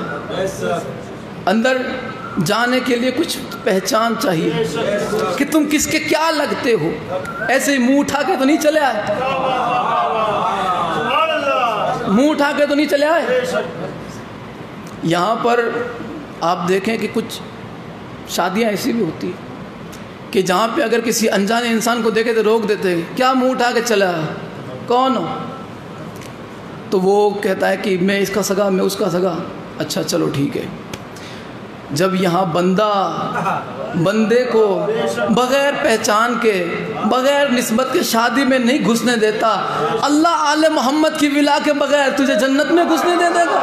اندر جانے کے لیے کچھ پہچان چاہیے کہ تم کس کے کیا لگتے ہو، ایسے ہی منہ اٹھا کے تو نہیں چلے آئے، منہ اٹھا کے تو نہیں چلے آئے۔ یہاں پر آپ دیکھیں کہ کچھ شادیاں ایسی بھی ہوتی کہ جہاں پہ اگر کسی انجانے انسان کو دیکھے تو روک دیتے ہیں، کیا منہ اٹھا کے چلا ہے، کون ہو؟ تو وہ کہتا ہے کہ میں اس کا سگا، میں اس کا سگا، اچھا چلو ٹھیک ہے۔ جب یہاں بندہ بندے کو بغیر پہچان کے، بغیر نسبت کے شادی میں نہیں گھسنے دیتا، اللہ آل محمد کی ولا کے بغیر تجھے جنت میں گھسنے دے دے گا؟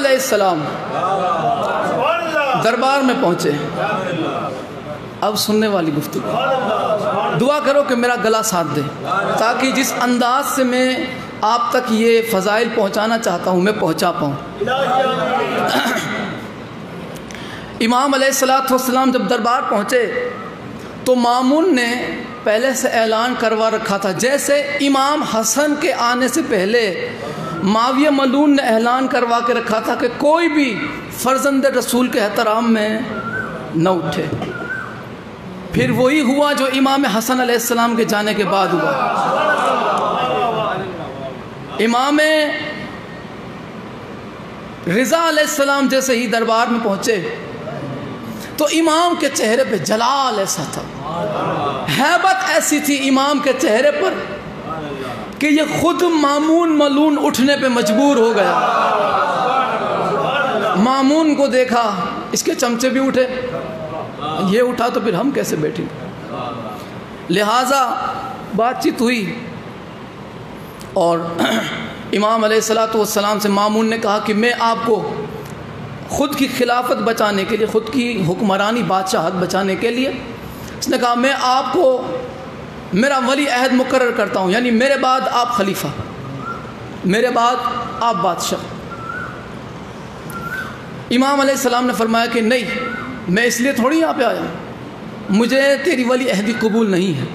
السلام دربار میں پہنچے، اب سننے والی گفتگو، دعا کرو کہ میرا گلا ساتھ دے تاکہ جس انداز سے میں آپ تک یہ فضائل پہنچانا چاہتا ہوں میں پہنچا پاؤں۔ امام علیہ السلام جب دربار پہنچے تو مامون نے پہلے سے اعلان کروا رکھا تھا، جیسے امام حسن کے آنے سے پہلے معاویہ ملعون نے اعلان کروا کے رکھا تھا کہ کوئی بھی فرزند رسول کے احترام میں نہ اٹھے۔ پھر وہی ہوا جو امام حسن علیہ السلام کے جانے کے بعد ہوا۔ امام رضا علیہ السلام جیسے ہی دربار میں پہنچے تو امام کے چہرے پہ جلال ایسا تھا، ہیبت ایسی تھی امام کے چہرے پر کہ یہ خود مامون ملعون اٹھنے پہ مجبور ہو گیا۔ مامون کو دیکھا، اس کے چمچے بھی اٹھے، یہ اٹھا تو پھر ہم کیسے بیٹھیں؟ لہٰذا بات چیت ہوئی اور امام علیہ السلام سے مامون نے کہا کہ میں آپ کو خود کی خلافت بچانے کے لیے، خود کی حکمرانی بادشاہت بچانے کے لیے، اس نے کہا میں آپ کو میرا ولی عہد مقرر کرتا ہوں، یعنی میرے بعد آپ خلیفہ، میرے بعد آپ بادشاہ۔ امام علیہ السلام نے فرمایا کہ نہیں، میں اس لیے تھوڑی یہاں پہ آیا ہوں، مجھے تیری ولی عہدی قبول نہیں ہے،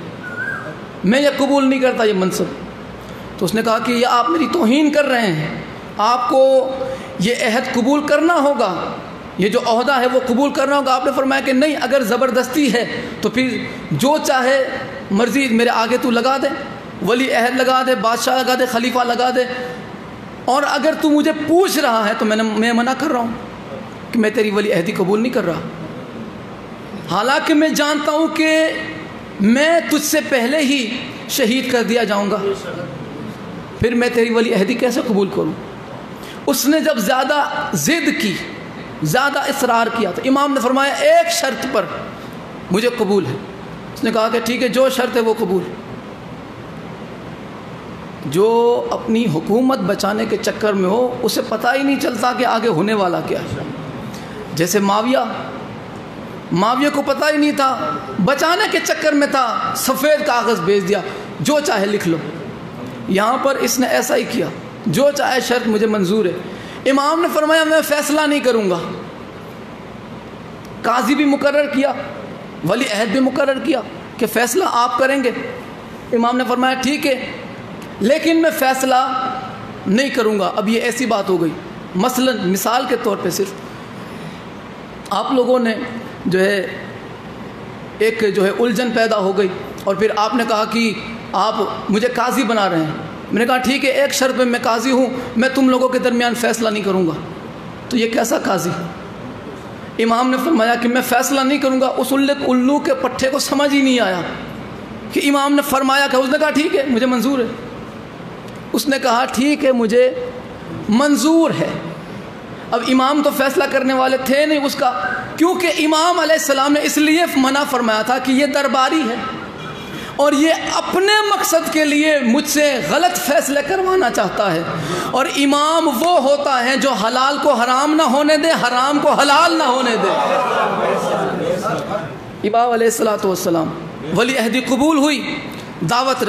میں یہ قبول نہیں کرتا یہ منصب۔ تو اس نے کہا کہ یہ آپ میری توہین کر رہے ہیں، آپ کو یہ عہد قبول کرنا ہوگا، یہ جو عہدہ ہے وہ قبول کرنا ہوگا۔ آپ نے فرمایا کہ نہیں، اگر زبردستی ہے تو پھر جو چاہے مرضی میرے آگے تو لگا دے، ولی عہد لگا دے، بادشاہ لگا دے، خلیفہ لگا دے، اور اگر تو مجھے پوچھ رہا ہے تو میں منع کر رہا ہوں۔ کہ میں تیری ولی عہدی قبول نہیں کر رہا، حالانکہ میں جانتا ہوں کہ میں تجھ سے پہلے ہی شہید کر دیا جاؤں گا، پھر میں تیری ولی عہدی کیسے قبول کروں؟ اس نے جب زیادہ ضد کی، زیادہ اصرار کیا، تو امام نے فرمایا ایک شرط پر مجھے قبول ہے۔ اس نے کہا کہ ٹھیک ہے، جو شرط ہے وہ قبول۔ جو اپنی حکومت بچانے کے چکر میں ہو اسے پتہ ہی نہیں چلتا کہ آگے ہونے والا کیا ہے۔ جیسے معاویہ کو پتہ ہی نہیں تھا، بچانے کے چکر میں تھا، سفید کاغذ بھیج دیا، جو چاہے لکھ لو۔ یہاں پر اس نے ایسا ہی کیا، جو چاہے شرط مجھے منظور ہے۔ امام نے فرمایا میں فیصلہ نہیں کروں گا۔ قاضی بھی مقرر کیا، ولی عہد بھی مقرر کیا کہ فیصلہ آپ کریں گے۔ امام نے فرمایا ٹھیک ہے، لیکن میں فیصلہ نہیں کروں گا۔ اب یہ ایسی بات ہو گئی، مثلا مثال کے طور پہ صرف آپ لوگوں نے جو ہے ایک جو ہے الجھن پیدا ہو گئی، اور پھر آپ نے کہا کہ آپ مجھے قاضی بنا رہے ہیں۔ میں نے کہا ٹھیک ہے، ایک شرط پہ میں قاضی ہوں، میں تم لوگوں کے درمیان فیصلہ نہیں کروں گا۔ تو یہ کیسا قاضی؟ امام نے فرمایا کہ میں فیصلہ نہیں کروں گا۔ اس الو کے پٹھے کو سمجھ ہی نہیں آیا کہ امام نے فرمایا کہ اس نے کہا ٹھیک ہے مجھے منظور ہے۔ اس نے کہا ٹھیک ہے مجھے منظور ہے۔ اب امام تو فیصلہ کرنے والے تھے نہیں اس کا، کیونکہ امام علیہ السلام نے اس لیے منع فرمایا تھا کہ یہ درباری ہے اور یہ اپنے مقصد کے لیے مجھ سے غلط فیصلے کروانا چاہتا ہے، اور امام وہ ہوتا ہے جو حلال کو حرام نہ ہونے دے، حرام کو حلال نہ ہونے دے۔ امام علیہ السلام ولی عہدی قبول ہوئی، دعوت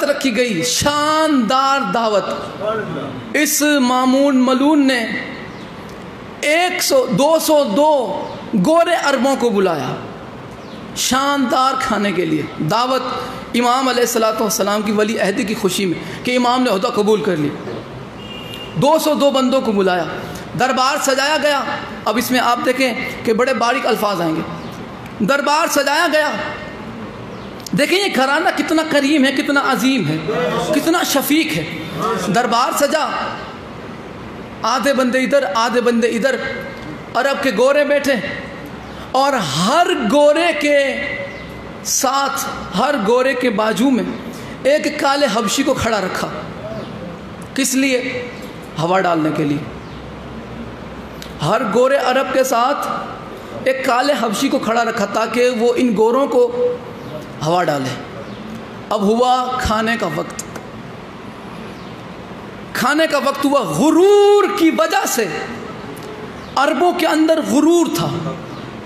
رکھی گئی، شاندار دعوت۔ اس مامون ملون نے 202 گورے عربوں کو بلایا شاندار کھانے کے لیے، دعوت امام علیہ السلام کی ولی عہدی کی خوشی میں کہ امام نے عہدہ قبول کر لی۔ 202 بندوں کو بلایا، دربار سجایا گیا۔ اب اس میں آپ دیکھیں کہ بڑے باریک الفاظ آئیں گے۔ دربار سجایا گیا، دیکھیں یہ گھرانہ کتنا کریم ہے، کتنا عظیم ہے، کتنا شفیق ہے۔ دربار سجا، آدھے بندے ادھر آدھے بندے ادھر، عرب کے گورے بیٹھے، اور ہر گورے کے ساتھ، ہر گورے کے بازو میں ایک کالے حبشی کو کھڑا رکھا۔ کس لیے؟ ہوا ڈالنے کے لیے۔ ہر گورے عرب کے ساتھ ایک کالے حبشی کو کھڑا رکھا تاکہ وہ ان گوروں کو ہوا ڈالے۔ اب ہوا کھانے کا وقت، کھانے کا وقت ہوا۔ غرور کی وجہ سے عربوں کے اندر غرور تھا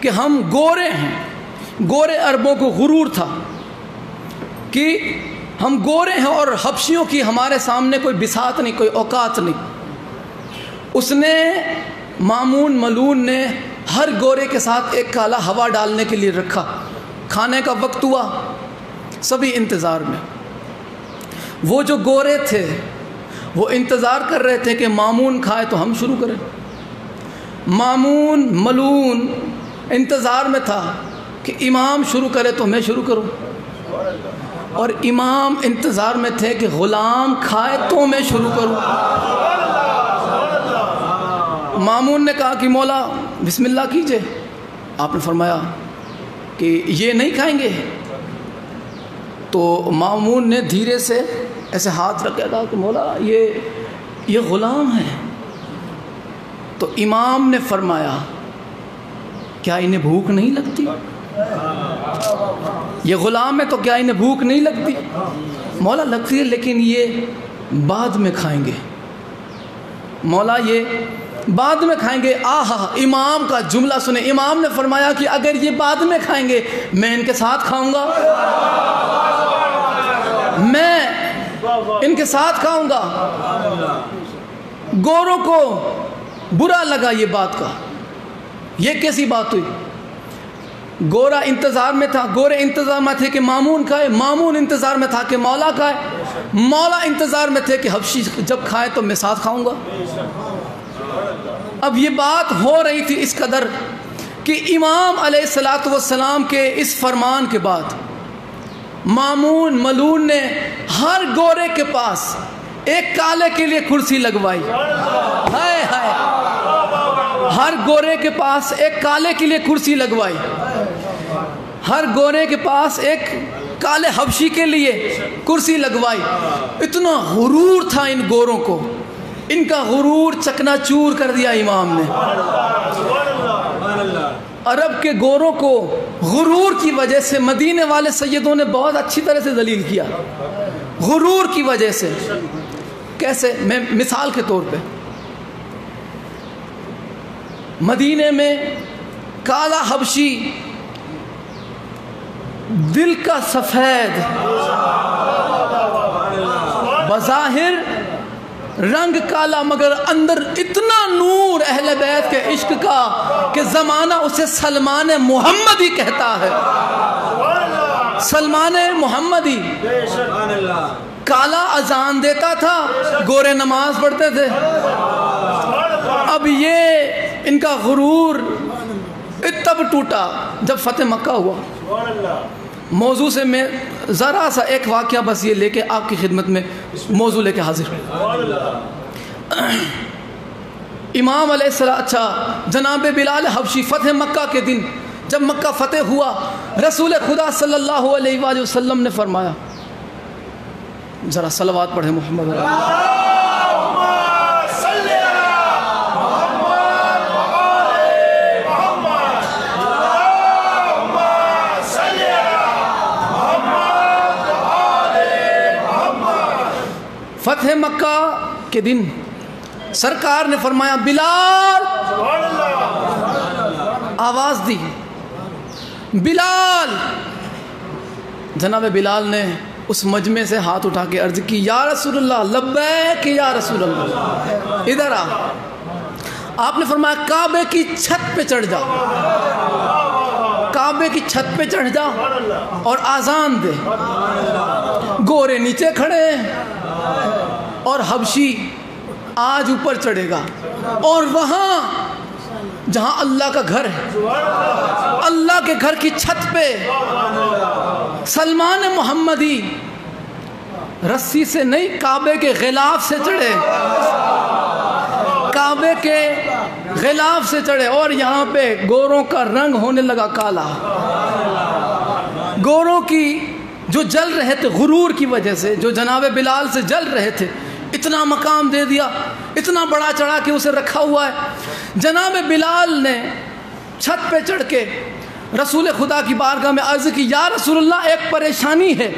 کہ ہم گورے ہیں، گورے عربوں کو غرور تھا کہ ہم گورے ہیں اور حبشیوں کی ہمارے سامنے کوئی بساط نہیں، کوئی اوقات نہیں۔ اس نے مامون ملون نے ہر گورے کے ساتھ ایک کالا ہوا ڈالنے کے لیے رکھا۔ کھانے کا وقت ہوا، سبھی انتظار میں۔ وہ جو گورے تھے وہ انتظار کر رہے تھے کہ مامون کھائے تو ہم شروع کریں۔ مامون ملون انتظار میں تھا کہ امام شروع کرے تو میں شروع کروں، اور امام انتظار میں تھے کہ غلام کھائے تو میں شروع کروں۔ مامون نے کہا کہ مولا بسم اللہ کیجئے۔ آپ نے فرمایا کہ یہ نہیں کھائیں گے؟ تو مامون نے دھیرے سے ایسے ہاتھ رکھا، کہا کہ مولا یہ غلام ہے۔ تو امام نے فرمایا کیا انہیں بھوک نہیں لگتی؟ یہ غلام ہے تو کیا انہیں بھوک نہیں لگتی؟ مولا لگتی ہے، لیکن یہ بعد میں کھائیں گے۔ مولا یہ بعد میں کھائیں گے۔ آہا، امام کا جملہ سنے۔ امام نے فرمایا کہ اگر یہ بعد میں کھائیں گے میں ان کے ساتھ کھاؤں گا، میں ان کے ساتھ کھاؤں گا۔ گوروں کو برا لگا یہ بات کا، یہ کیسی بات ہوئی؟ گورا انتظار میں تھا، گورے انتظار میں تھے کہ مامون کھائے، مامون انتظار میں تھا کہ مولا کھائے، مولا انتظار میں تھے کہ حبشی جب کھائے تو میں ساتھ کھاؤں گا۔ اب یہ بات ہو رہی تھی اس قدر کہ امام علیہ السلام کے اس فرمان کے بعد مامون ملون نے ہر گورے کے پاس ایک کالے کے لیے کرسی لگوائی۔ ہائے ہائے ہر گورے کے پاس ایک کالے کے لیے کرسی لگوائی، ہر گورے کے پاس ایک کالے حبشی کے لیے کرسی لگوائی۔ اتنا غرور تھا ان گوروں کو، ان کا غرور چکنا چور کر دیا امام نے۔ عرب کے گوروں کو غرور کی وجہ سے مدینے والے سیدوں نے بہت اچھی طرح سے ذلیل کیا، غرور کی وجہ سے۔ کیسے؟ میں مثال کے طور پہ، مدینے میں کالا حبشی، دل کا سفید، بظاہر رنگ کالا مگر اندر اتنا نور اہل بیت کے عشق کا کہ زمانہ اسے سلمان محمدی کہتا ہے۔ سلمان محمدی کالا اذان دیتا تھا، گورے نماز پڑھتے تھے۔ اب یہ ان کا غرور تب ٹوٹا جب فتح مکہ ہوا۔ موضوع سے میں ذرا سا ایک واقعہ بس یہ لے کے آپ کی خدمت میں موضوع لے کے حاضر ہوں۔ امام علیہ السلام، اچھا جناب بلال حبشی فتح مکہ کے دن جب مکہ فتح ہوا، رسول خدا صلی اللہ علیہ وآلہ وسلم نے فرمایا، ذرا صلوات پڑھیں محمد علیہ۔ فتح مکہ کے دن سرکار نے فرمایا بلال، آواز دی بلال۔ جناب بلال نے اس مجمع سے ہاتھ اٹھا کے عرض کی، یا رسول اللہ، لبیک یا رسول اللہ، ادھر آ۔ آپ نے فرمایا کعبے کی چھت پہ چڑھ جا، کعبے کی چھت پہ چڑھ جا اور آذان دے۔ گورے نیچے کھڑے ہیں اور حبشی آج اوپر چڑھے گا، اور وہاں جہاں اللہ کا گھر ہے، اللہ کے گھر کی چھت پہ سلمان محمدی رسی سے نہیں، کعبے کے غلاف سے چڑھے، کعبے کے غلاف سے چڑھے، اور یہاں پہ گوروں کا رنگ ہونے لگا کالا۔ گوروں کی جو جل رہے تھے غرور کی وجہ سے، جو جناب بلال سے جل رہے تھے، اتنا مقام دے دیا، اتنا بڑا چڑھا کے اسے رکھا ہوا ہے۔ جناب بلال نے چھت پہ چڑھ کے رسول خدا کی بارگاہ میں عرض کی، یا رسول اللہ، ایک پریشانی ہے۔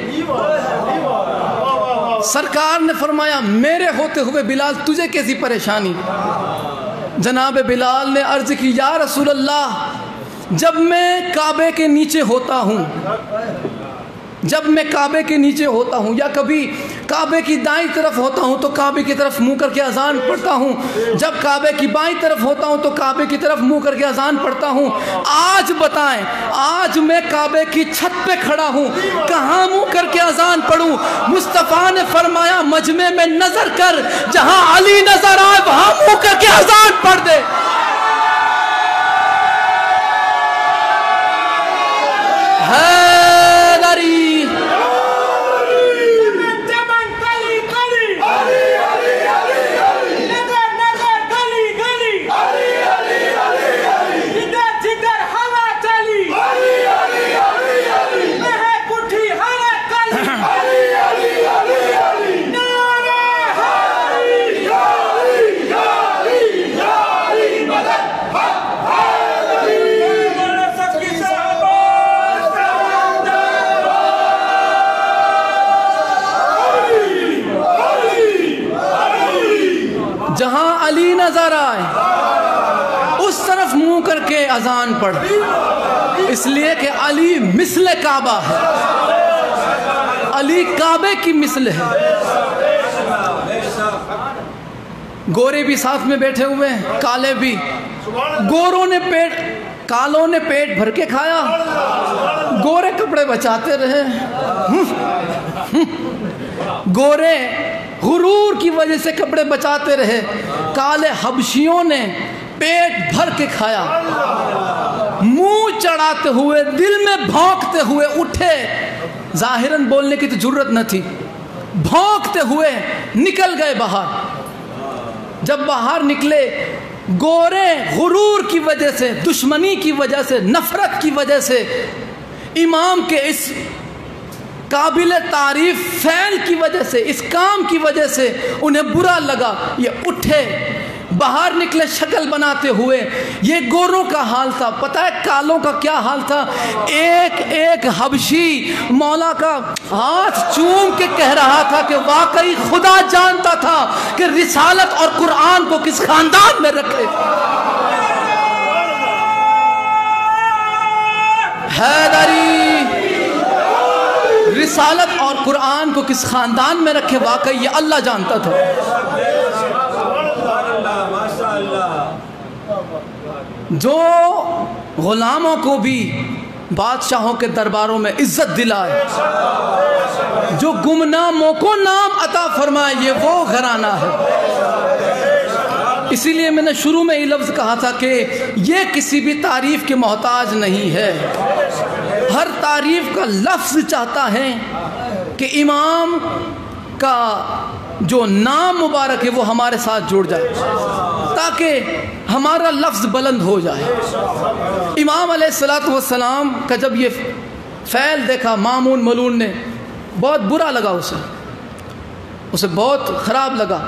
سرکار نے فرمایا، میرے ہوتے ہوئے بلال تجھے کیسی پریشانی؟ جناب بلال نے عرض کی، یا رسول اللہ، جب میں کعبے کے نیچے ہوتا ہوں، جب میں کعبے کے نیچے ہوتا ہوں، یا کبھی کعبے کی دائیں طرف ہوتا ہوں تو کعبے کی طرف منہ کر کے اذان پڑھتا ہوں، جب کعبے کی بائیں طرف ہوتا ہوں تو کعبے کی طرف منہ کر کے اذان پڑھتا ہوں۔ آج بتائیں، آج میں کعبے کی چھت پہ کھڑا ہوں، کہاں منہ کر کے اذان پڑھوں؟ مصطفیٰ نے فرمایا، مجمع میں نظر کر، جہاں علی نظر آئے وہاں منہ کر کے اذان پڑھ دے۔ جہاں علی نظر آئے اس طرف منہ کر کے اذان پڑھ، اس لیے کہ علی مثل کعبہ ہے، علی کعبے کی مثل ہے۔ گورے بھی ساتھ میں بیٹھے ہوئے ہیں، کالے بھی۔ کالوں نے پیٹ بھر کے کھایا، گورے کپڑے بچاتے رہے۔ گورے غرور کی وجہ سے کپڑے بچاتے رہے، کالے حبشیوں نے پیٹ بھر کے کھایا، منہ چڑھاتے ہوئے، دل میں بھونکتے ہوئے اٹھے۔ ظاہراً بولنے کی تو جرت نہ تھی، بھونکتے ہوئے نکل گئے باہر۔ جب باہر نکلے گورے غرور کی وجہ سے، دشمنی کی وجہ سے، نفرت کی وجہ سے، امام کے اس قابل تعریف فعل کی وجہ سے، اس کام کی وجہ سے انہیں برا لگا، یہ اٹھے باہر نکلے شکل بناتے ہوئے۔ یہ گوروں کا حال تھا، پتہ ہے کالوں کا کیا حال تھا؟ ایک ایک حبشی مولا کا ہاتھ چوم کے کہہ رہا تھا کہ واقعی خدا جانتا تھا کہ رسالت اور قرآن کو کس خاندان میں رکھے۔ حیدری رسالت اور قرآن کو کس خاندان میں رکھے، واقعی یہ اللہ جانتا تھا۔ جو غلاموں کو بھی بادشاہوں کے درباروں میں عزت دلائے، جو گمناموں کو نام عطا فرمائے، یہ وہ گھرانہ ہے۔ اسی لیے میں نے شروع میں یہ لفظ کہا تھا کہ یہ کسی بھی تعریف کے محتاج نہیں ہے، ہر تعریف کا لفظ چاہتا ہے کہ امام کا جو نام مبارک ہے وہ ہمارے ساتھ جڑ جائے تاکہ ہمارا لفظ بلند ہو جائے۔ امام علیہ السلام کا جب یہ فعل دیکھا مامون ملون نے، بہت برا لگا، اسے بہت خراب لگا۔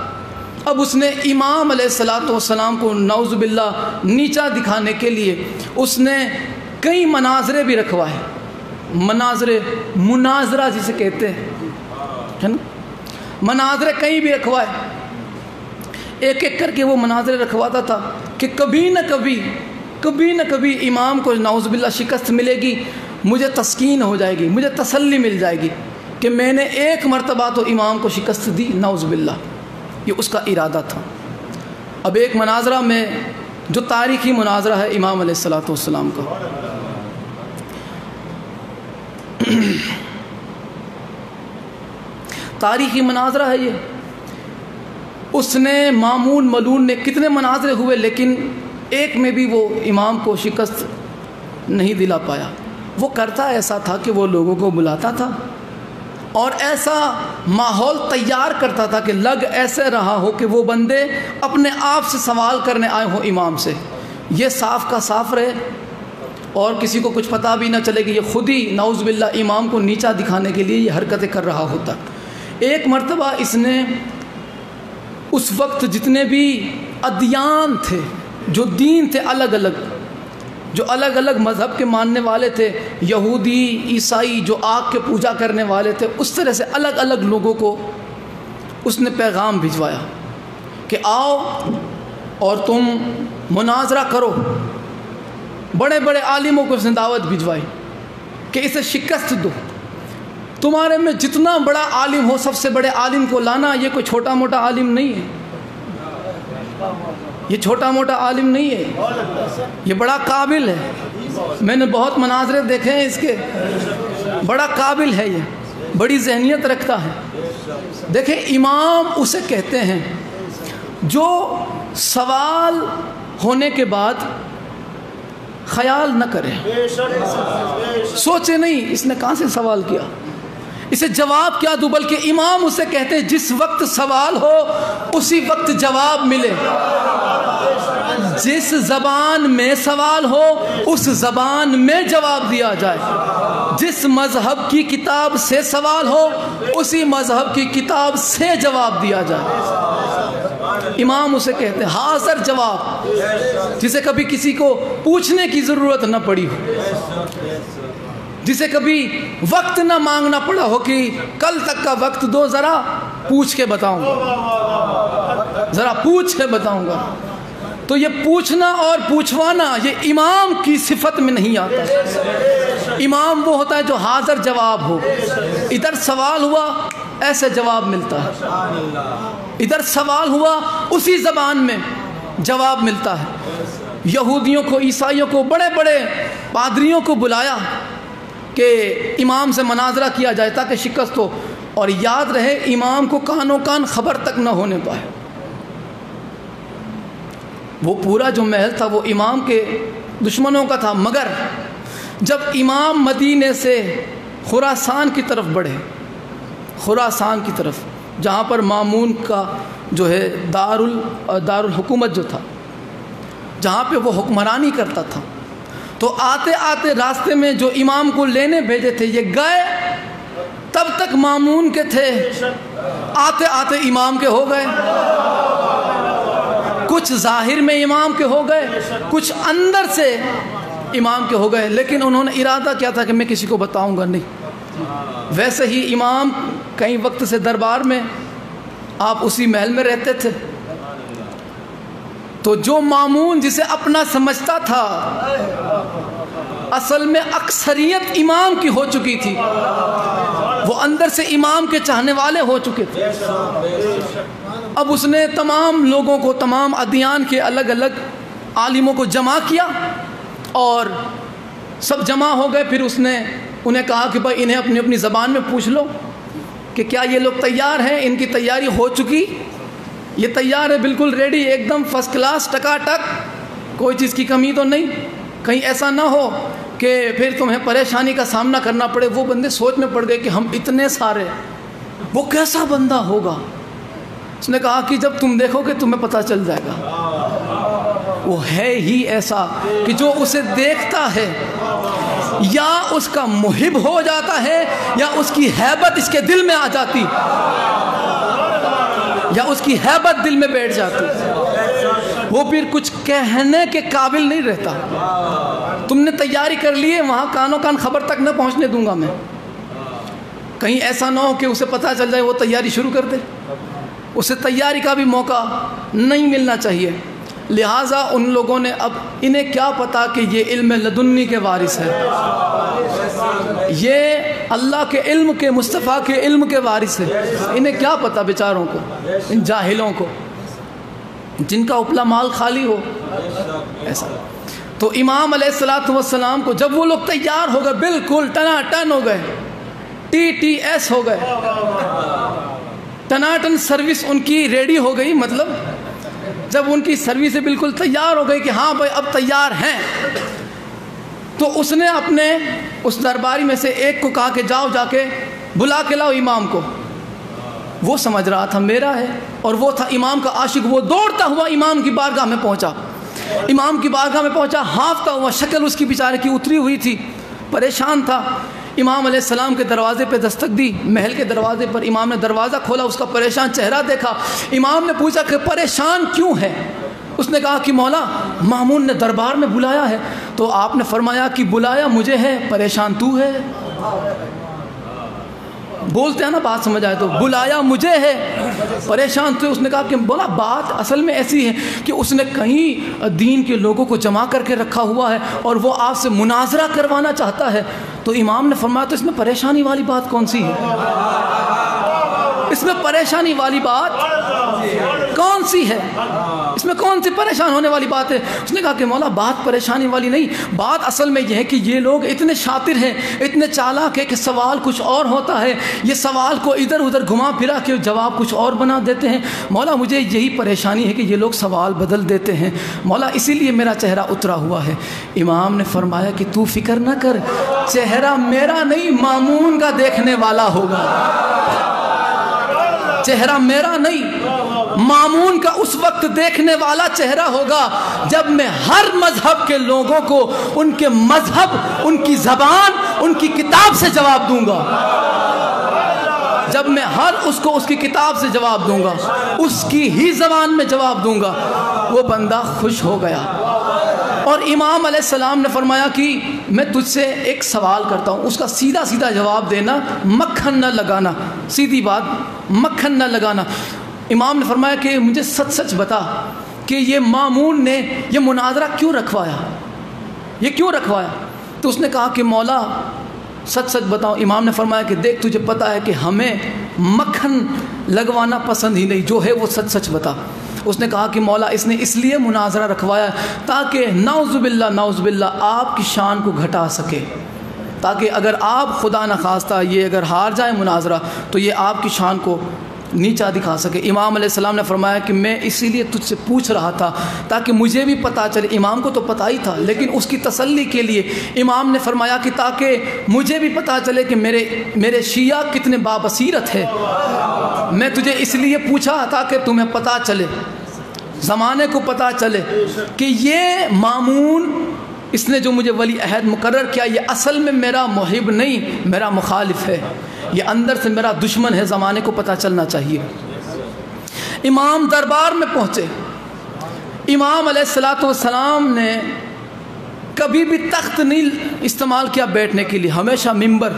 اب اس نے امام علیہ السلام کو نعوذ باللہ نیچا دکھانے کے لیے اس نے کئی مناظرے بھی رکھوائے، مناظرہ جسے کہتے ہیں، ہے نا، مناظرے کئی بھی رکھوائے، ایک ایک کر کے وہ مناظرے رکھواتا تھا کہ کبھی نہ کبھی امام کو نعوذ باللہ شکست ملے گی، مجھے تسکین ہو جائے گی، مجھے تسلی مل جائے گی کہ میں نے ایک مرتبہ تو امام کو شکست دی، نعوذ باللہ، یہ اس کا ارادہ تھا۔ اب ایک مناظرہ میں جو تاریخی مناظرہ ہے امام علیہ السلام کا، تاریخی مناظرہ ہے یہ، اس نے مامون ملون نے کتنے مناظرے ہوئے لیکن ایک میں بھی وہ امام کو شکست نہیں دلا پایا۔ وہ کرتا ایسا تھا کہ وہ لوگوں کو بلاتا تھا اور ایسا ماحول تیار کرتا تھا کہ لگ ایسے رہا ہو کہ وہ بندے اپنے آپ سے سوال کرنے آئے ہوں امام سے، یہ صاف کا صاف رہے اور کسی کو کچھ پتہ بھی نہ چلے کہ یہ خود ہی نعوذ باللہ امام کو نیچا دکھانے کے لیے یہ حرکتیں کر رہا ہوتا۔ ایک مرتبہ اس نے اس وقت جتنے بھی ادیان تھے، جو دین تھے جو الگ الگ مذہب کے ماننے والے تھے، یہودی، عیسائی، جو آگ کے پوجا کرنے والے تھے، اس طرح سے الگ الگ لوگوں کو اس نے پیغام بھجوایا کہ آؤ اور تم مناظرہ کرو۔ بڑے بڑے عالموں کو اس نے دعوت بھجوائی کہ اسے شکست دو، تمہارے میں جتنا بڑا عالم ہو سب سے بڑے عالم کو لانا، یہ کوئی چھوٹا موٹا عالم نہیں ہے، یہ چھوٹا موٹا عالم نہیں ہے، یہ بڑا قابل ہے۔ میں نے بہت مناظرے دیکھے ہیں اس کے، بڑا قابل ہے، یہ بڑی ذہنیت رکھتا ہے۔ دیکھیں امام اسے کہتے ہیں جو سوال ہونے کے بعد خیال نہ کرے، سوچے نہیں اس نے کہاں سے سوال کیا، اسے جواب کیا دوں، بلکہ امام اسے کہتے ہیں جس وقت سوال ہو اسی وقت جواب ملے، جس زبان میں سوال ہو اس زبان میں جواب دیا جائے، جس مذہب کی کتاب سے سوال ہو اسی مذہب کی کتاب سے جواب دیا جائے۔ امام اسے کہتے ہیں حاضر جواب، جسے کبھی کسی کو پوچھنے کی ضرورت نہ پڑی ہو، جسے کبھی وقت نہ مانگنا پڑا ہو کہ کل تک کا وقت دو، ذرا پوچھ کے بتاؤں گا، ذرا پوچھ کے بتاؤں گا۔ تو یہ پوچھنا اور پوچھوانا یہ امام کی صفت میں نہیں آتا۔ امام وہ ہوتا ہے جو حاضر جواب ہو، ادھر سوال ہوا ایسے جواب ملتا ہے، ادھر سوال ہوا اسی زبان میں جواب ملتا ہے۔ یہودیوں کو، عیسائیوں کو، بڑے بڑے پادریوں کو بلایا کہ امام سے مناظرہ کیا جائے تاکہ شکست ہو، اور یاد رہے امام کو کانوں کان خبر تک نہ ہونے پائے۔ وہ پورا جو محل تھا وہ امام کے دشمنوں کا تھا، مگر جب امام مدینے سے خراسان کی طرف بڑھے، خراسان کی طرف جہاں پر مامون کا جو ہے دارالحکومت جو تھا، جہاں پہ وہ حکمرانی کرتا تھا. تو آتے آتے راستے میں جو امام کو لینے بھیجے تھے یہ گئے، تب تک مامون کے تھے، آتے آتے امام کے ہو گئے. کچھ ظاہر میں امام کے ہو گئے، کچھ اندر سے امام کے ہو گئے، لیکن انہوں نے ارادہ کیا تھا کہ میں کسی کو بتاؤں گا نہیں. ویسے ہی امام کئی وقت سے دربار میں، آپ اسی محل میں رہتے تھے، تو جو مامون جسے اپنا سمجھتا تھا اصل میں اکثریت امام کی ہو چکی تھی، وہ اندر سے امام کے چاہنے والے ہو چکے تھے. اب اس نے تمام لوگوں کو، تمام ادیان کے الگ الگ عالموں کو جمع کیا اور سب جمع ہو گئے. پھر اس نے انہیں کہا کہ بھائی انہیں اپنی اپنی زبان میں پوچھ لو کہ کیا یہ لوگ تیار ہیں، ان کی تیاری ہو چکی، یہ تیار ہے، بالکل ریڈی، ایک دم فرسٹ کلاس، ٹکا ٹک، کوئی چیز کی کمی تو نہیں، کہیں ایسا نہ ہو کہ پھر تمہیں پریشانی کا سامنا کرنا پڑے. وہ بندے سوچ میں پڑ گئے کہ ہم اتنے سارے، وہ کیسا بندہ ہوگا. اس نے کہا کہ جب تم دیکھو گے تمہیں پتہ چل جائے گا. وہ ہے ہی ایسا کہ جو اسے دیکھتا ہے یا اس کا محب ہو جاتا ہے یا اس کی ہیبت اس کے دل میں آ جاتی، یا اس کی ہیبت دل میں بیٹھ جاتی، وہ پھر کچھ کہنے کے قابل نہیں رہتا. تم نے تیاری کر لی ہے، وہاں کانوں کان خبر تک نہ پہنچنے دوں گا میں، کہیں ایسا نہ ہو کہ اسے پتہ چل جائے وہ تیاری شروع کر دے. اسے تیاری کا بھی موقع نہیں ملنا چاہیے. لہٰذا ان لوگوں نے، اب انہیں کیا پتا کہ یہ علم لدنی کے وارث ہے، یہ اللہ کے علم کے، مصطفیٰ کے علم کے وارث ہے. انہیں کیا پتا بیچاروں کو، ان جاہلوں کو جن کا اپلا مال خالی ہو ایسا. تو امام علیہ السلام کو جب وہ لوگ تیار ہو گئے، بالکل ٹنا ٹن ہو گئے، TTS ہو گئے، ٹناٹن سروس ان کی ریڈی ہو گئی. مطلب جب ان کی سروسیں بالکل تیار ہو گئی کہ ہاں بھائی اب تیار ہیں، تو اس نے اپنے اس درباری میں سے ایک کو کہا کہ جاؤ جا کے بلا کے لاؤ امام کو. وہ سمجھ رہا تھا میرا ہے، اور وہ تھا امام کا عاشق. وہ دوڑتا ہوا امام کی بارگاہ میں پہنچا، امام کی بارگاہ میں پہنچا، ہانفتا ہوا، شکل اس کی بیچارے کی اتری ہوئی تھی، پریشان تھا. امام علیہ السلام کے دروازے پہ دستک دی، محل کے دروازے پر. امام نے دروازہ کھولا، اس کا پریشان چہرہ دیکھا. امام نے پوچھا کہ پریشان کیوں ہے؟ اس نے کہا کہ مولا مامون نے دربار میں بلایا ہے. تو آپ نے فرمایا کہ بلایا مجھے ہے، پریشان تو ہے. بولتے ہیں نا بات سمجھ آئے تو، بلایا مجھے ہے پریشان تو. اس نے کہا کہ بولا بات اصل میں ایسی ہے کہ اس نے کہیں دین کے لوگوں کو جمع کر کے رکھا ہوا ہے اور وہ آپ سے مناظرہ کروانا چاہتا ہے. تو امام نے فرمایا تو اس میں پریشانی والی بات کون سی ہے؟ اس میں پریشانی والی بات کون سی ہے؟ اس میں کون سی پریشان ہونے والی بات ہے؟ اس نے کہا کہ مولا بات پریشانی والی نہیں، بات اصل میں یہ ہے کہ یہ لوگ اتنے شاطر ہیں، اتنے چالاک ہیں کہ سوال کچھ اور ہوتا ہے، یہ سوال کو ادھر ادھر گھما پھرا کے جواب کچھ اور بنا دیتے ہیں. مولا مجھے یہی پریشانی ہے کہ یہ لوگ سوال بدل دیتے ہیں مولا، اسی لیے میرا چہرہ اترا ہوا ہے. امام نے فرمایا کہ تو فکر نہ کر، چہرہ میرا نہیں مامون کا دیکھنے والا ہوگا. چہرہ میرا نہیں، مامون کا اس وقت دیکھنے والا چہرہ ہوگا جب میں ہر مذہب کے لوگوں کو ان کے مذہب، ان کی زبان، ان کی کتاب سے جواب دوں گا. جب میں ہر اس کو اس کی کتاب سے جواب دوں گا، اس کی ہی زبان میں جواب دوں گا. وہ بندہ خوش ہو گیا. اور امام علیہ السلام نے فرمایا کہ میں تجھ سے ایک سوال کرتا ہوں، اس کا سیدھا سیدھا جواب دینا، مکھن نہ لگانا، سیدھی بات، مکھن نہ لگانا. امام نے فرمایا کہ مجھے سچ سچ بتا کہ یہ مامون نے یہ مناظرہ کیوں رکھوایا، یہ کیوں رکھوایا؟ تو اس نے کہا کہ مولا سچ سچ بتاؤ. امام نے فرمایا کہ دیکھ تجھے پتا ہے کہ ہمیں مکھن لگوانا پسند ہی نہیں، جو ہے وہ سچ سچ بتا. اس نے کہا کہ مولا اس نے اس لیے مناظرہ رکھوایا تاکہ نعوذ باللہ آپ کی شان کو گھٹا سکے، تاکہ اگر آپ خدا نخواستہ یہ اگر ہار جائے مناظرہ تو یہ آپ کی شان کو نیچا دکھا سکے. امام علیہ السلام نے فرمایا کہ میں اسی لیے تجھ سے پوچھ رہا تھا تاکہ مجھے بھی پتہ چلے. امام کو تو پتہ ہی تھا لیکن اس کی تسلی کے لیے امام نے فرمایا کہ تاکہ مجھے بھی پتہ چلے کہ میرے شیعہ کتنے بابصیرت ہے، میں تجھے اس لیے پوچھا تاکہ تمہیں پتہ چلے. زمانے کو پتہ چلے کہ یہ مامون اس نے جو مجھے ولی عہد مقرر کیا یہ اصل میں میرا محب نہیں، میرا مخالف ہے، یہ اندر سے میرا دشمن ہے، زمانے کو پتہ چلنا چاہیے۔ امام دربار میں پہنچے، امام علیہ السلام نے کبھی بھی تخت نہیں استعمال کیا بیٹھنے کے لیے، ہمیشہ ممبر۔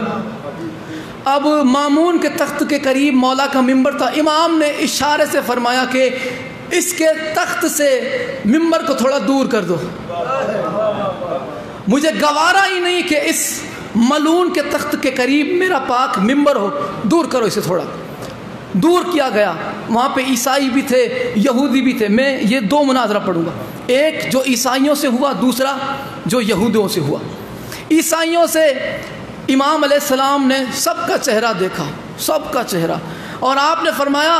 اب مامون کے تخت کے قریب مولا کا ممبر تھا، امام نے اشارے سے فرمایا کہ اس کے تخت سے ممبر کو تھوڑا دور کر دو، مجھے گوارا ہی نہیں کہ اس ملعون کے تخت کے قریب میرا پاک ممبر ہو، دور کرو اسے تھوڑا۔ دور کیا گیا، وہاں پہ عیسائی بھی تھے، یہودی بھی تھے۔ میں یہ دو مناظرہ پڑھوں گا، ایک جو عیسائیوں سے ہوا، دوسرا جو یہودیوں سے ہوا۔ عیسائیوں سے امام علیہ السلام نے سب کا چہرہ دیکھا، سب کا چہرہ، اور آپ نے فرمایا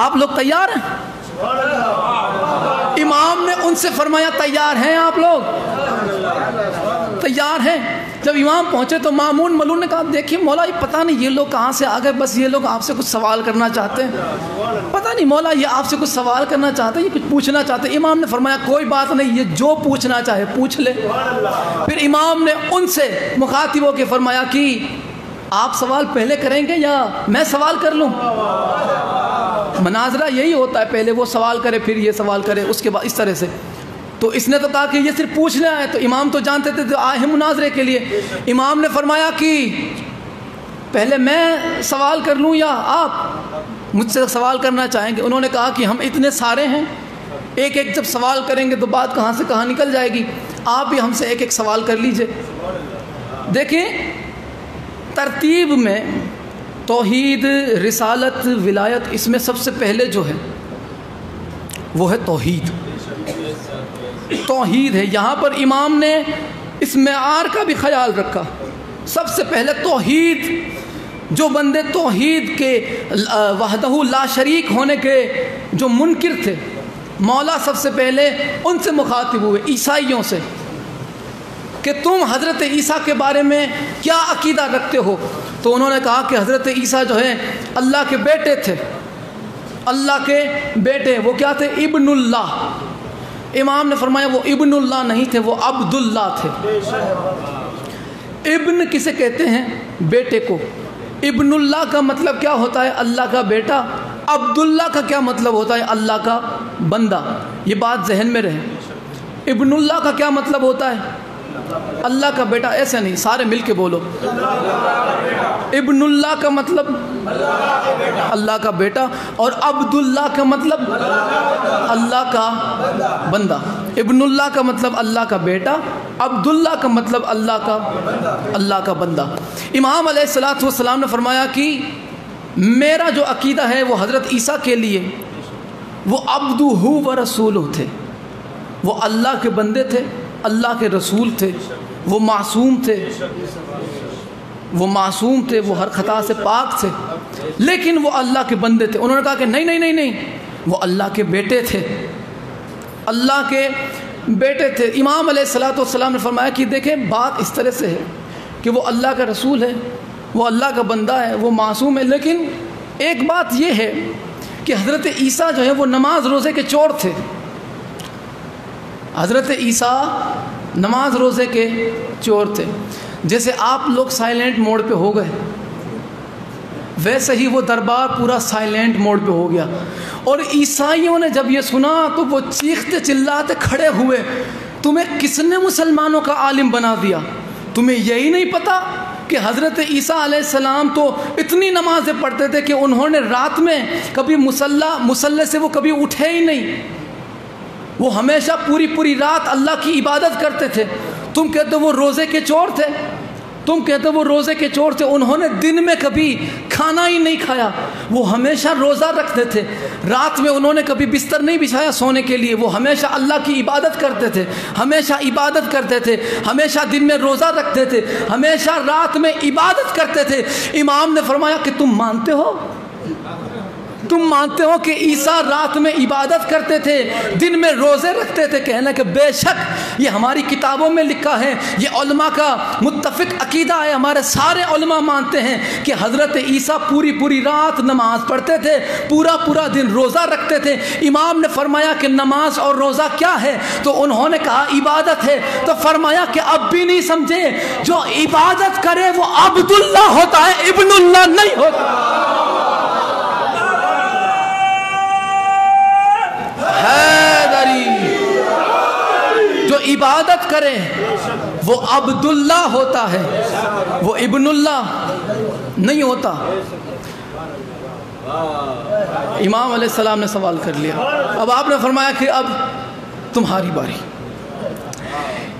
آپ لوگ تیار ہیں؟ امام نے ان سے فرمایا تیار ہیں آپ لوگ؟ تیار ہیں۔ جب امام پہنچے تو مامون ملعون نے کہا دیکھیے مولا یہ پتہ نہیں یہ لوگ کہاں سے آ گئے، بس یہ لوگ آپ سے کچھ سوال کرنا چاہتے ہیں، پتہ نہیں مولا یہ آپ سے کچھ سوال کرنا چاہتے ہیں، یہ کچھ پوچھنا چاہتے ہیں۔ امام نے فرمایا کوئی بات نہیں، یہ جو پوچھنا چاہے پوچھ لے۔ پھر امام نے ان سے مخاطب ہو کے فرمایا کہ آپ سوال پہلے کریں گے یا میں سوال کر لوں؟ مناظرہ یہی ہوتا ہے، پہلے وہ سوال کرے پھر یہ سوال کرے، اس کے بعد اس طرح سے۔ تو اس نے تو کہا کہ یہ صرف پوچھنا ہے، تو امام تو جانتے تھے تو آئے ہیں مناظرے کے لیے۔ امام نے فرمایا کہ پہلے میں سوال کر لوں یا آپ مجھ سے سوال کرنا چاہیں گے؟ انہوں نے کہا کہ ہم اتنے سارے ہیں، ایک ایک جب سوال کریں گے تو بات کہاں سے کہاں نکل جائے گی، آپ بھی ہم سے ایک ایک سوال کر لیجئے۔ دیکھیں ترتیب میں توحید، رسالت، ولایت، اس میں سب سے پہلے جو ہے وہ ہے توحید۔ توحید ہے، یہاں پر امام نے اس معیار کا بھی خیال رکھا۔ سب سے پہلے توحید، جو بندے توحید کے وحدہ لا شریک ہونے کے جو منکر تھے، مولا سب سے پہلے ان سے مخاطب ہوئے، عیسائیوں سے، کہ تم حضرت عیسیٰ کے بارے میں کیا عقیدہ رکھتے ہو؟ تو انہوں نے کہا کہ حضرت عیسیٰ جو ہے اللہ کے بیٹے تھے، اللہ کے بیٹے، وہ کیا تھے؟ ابن اللہ۔ امام نے فرمایا وہ ابن اللہ نہیں تھے، وہ عبد اللہ تھے۔ ابن کسے کہتے ہیں؟ بیٹے کو۔ ابن اللہ کا مطلب کیا ہوتا ہے؟ اللہ کا بیٹا۔ عبداللہ کا کیا مطلب ہوتا ہے؟ اللہ کا بندہ۔ یہ بات ذہن میں رہے۔ ابن اللہ کا کیا مطلب ہوتا ہے؟ اللہ کا بیٹا۔ ایسے نہیں، سارے مل کے بولو۔ ابن اللہ کا مطلب اللہ کا بیٹا، اور عبداللہ کا مطلب اللہ کا بندہ۔ ابن اللہ کا مطلب اللہ کا بیٹا، عبداللہ کا مطلب اللہ کا بندہ۔ امام علیہ السلام نے فرمایا کہ میرا جو عقیدہ ہے وہ حضرت عیسیٰ کے لیے وہ عبدہ و رسولہ تھے، وہ اللہ کے بندے تھے، اللہ کے رسول تھے، وہ معصوم تھے، وہ ہر خطا سے پاک تھے، لیکن وہ اللہ کے بندے تھے۔ انہوں نے کہا کہ نہیں، وہ اللہ کے بیٹے تھے، اللہ کے بیٹے تھے۔ امام علیہ السلام نے فرمایا کہ دیکھیں بات اس طرح سے ہے کہ وہ اللہ کا رسول ہے، وہ اللہ کا بندہ ہے، وہ معصوم ہے، لیکن ایک بات یہ ہے کہ حضرت عیسیٰ جو ہے وہ نماز روزے کے چور تھے۔ حضرت عیسیٰ نماز روزے کے چور تھے۔ جیسے آپ لوگ سائلنٹ موڈ پہ ہو گئے، ویسے ہی وہ دربار پورا سائلنٹ موڈ پہ ہو گیا، اور عیسائیوں نے جب یہ سنا تو وہ چیختے چلاتے کھڑے ہوئے، تمہیں کس نے مسلمانوں کا عالم بنا دیا؟ تمہیں یہی نہیں پتا کہ حضرت عیسیٰ علیہ السلام تو اتنی نمازیں پڑھتے تھے کہ انہوں نے رات میں کبھی مصلی سے وہ کبھی اٹھے ہی نہیں، وہ ہمیشہ پوری رات اللہ کی عبادت کرتے تھے۔ تم کہتے وہ روزے کے چور تھے، انہوں نے دن میں کبھی کھانا ہی نہیں کھایا، وہ ہمیشہ روزہ رکھتے تھے، رات میں انہوں نے کبھی بستر نہیں بچھایا سونے کے لیے، وہ ہمیشہ اللہ کی عبادت کرتے تھے، ہمیشہ دن میں روزہ رکھتے تھے، ہمیشہ رات میں عبادت کرتے تھے۔ امام نے فرمایا کہ تم مانتے ہو تم مانتے ہو کہ عیسیٰ رات میں عبادت کرتے تھے، دن میں روزے رکھتے تھے؟ کہنا کہ بے شک یہ ہماری کتابوں میں لکھا ہے، یہ علماء کا متفق عقیدہ ہے، ہمارے سارے علماء مانتے ہیں کہ حضرت عیسیٰ پوری رات نماز پڑھتے تھے، پورا دن روزہ رکھتے تھے۔ امام نے فرمایا کہ نماز اور روزہ کیا ہے؟ تو انہوں نے کہا عبادت ہے۔ تو فرمایا کہ اب بھی نہیں سمجھے، جو عبادت کرے وہ عبداللہ ہوتا ہے، ابن اللہ نہیں ہوتا۔ جو عبادت کرے وہ عبداللہ ہوتا ہے، وہ ابن اللہ نہیں ہوتا۔ امام علیہ السلام نے سوال کر لیا، اب آپ نے فرمایا کہ اب تمہاری باری۔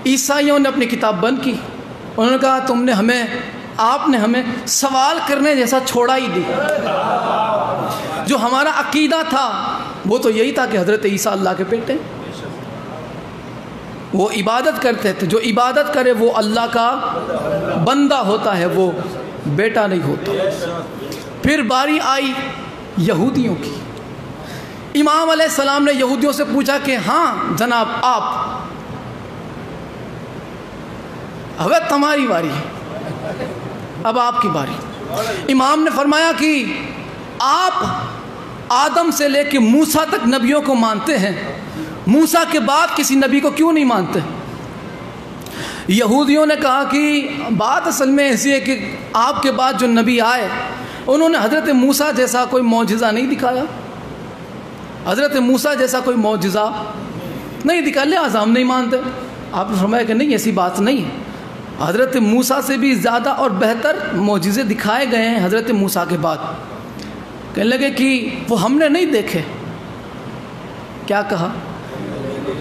عیسائیوں نے اپنی کتاب بند کی، انہوں نے کہا آپ نے ہمیں سوال کرنے جیسا چھوڑا ہی نہیں۔ جو ہمارا عقیدہ تھا وہ تو یہی تھا کہ حضرت عیسیٰ اللہ کے بیٹے، وہ عبادت کرتے تھے، جو عبادت کرے وہ اللہ کا بندہ ہوتا ہے، وہ بیٹا نہیں ہوتا۔ پھر باری آئی یہودیوں کی۔ امام علیہ السلام نے یہودیوں سے پوچھا کہ ہاں جناب آپ، اب تمہاری باری ہے، اب آپ کی باری۔ امام نے فرمایا کہ آپ آدم سے لے کے موسیٰ تک نبیوں کو مانتے ہیں، موسیٰ کے بعد کسی نبی کو کیوں نہیں مانتے؟ یہودیوں نے کہا کہ بات اصل میں ایسی ہے کہ آپ کے بعد جو نبی آئے انہوں نے حضرت موسیٰ جیسا کوئی معجزہ نہیں دکھایا، حضرت موسیٰ جیسا کوئی معجزہ نہیں دکھایا، لہٰذا ہم نہیں مانتے۔ آپ نے فرمایا کہ نہیں، ایسی بات نہیں ہے، حضرت موسیٰ سے بھی زیادہ اور بہتر معجزے دکھائے گئے ہیں حضرت موسیٰ کے بعد۔ کہنے لگے کہ وہ ہم نے نہیں دیکھے۔ کیا کہا؟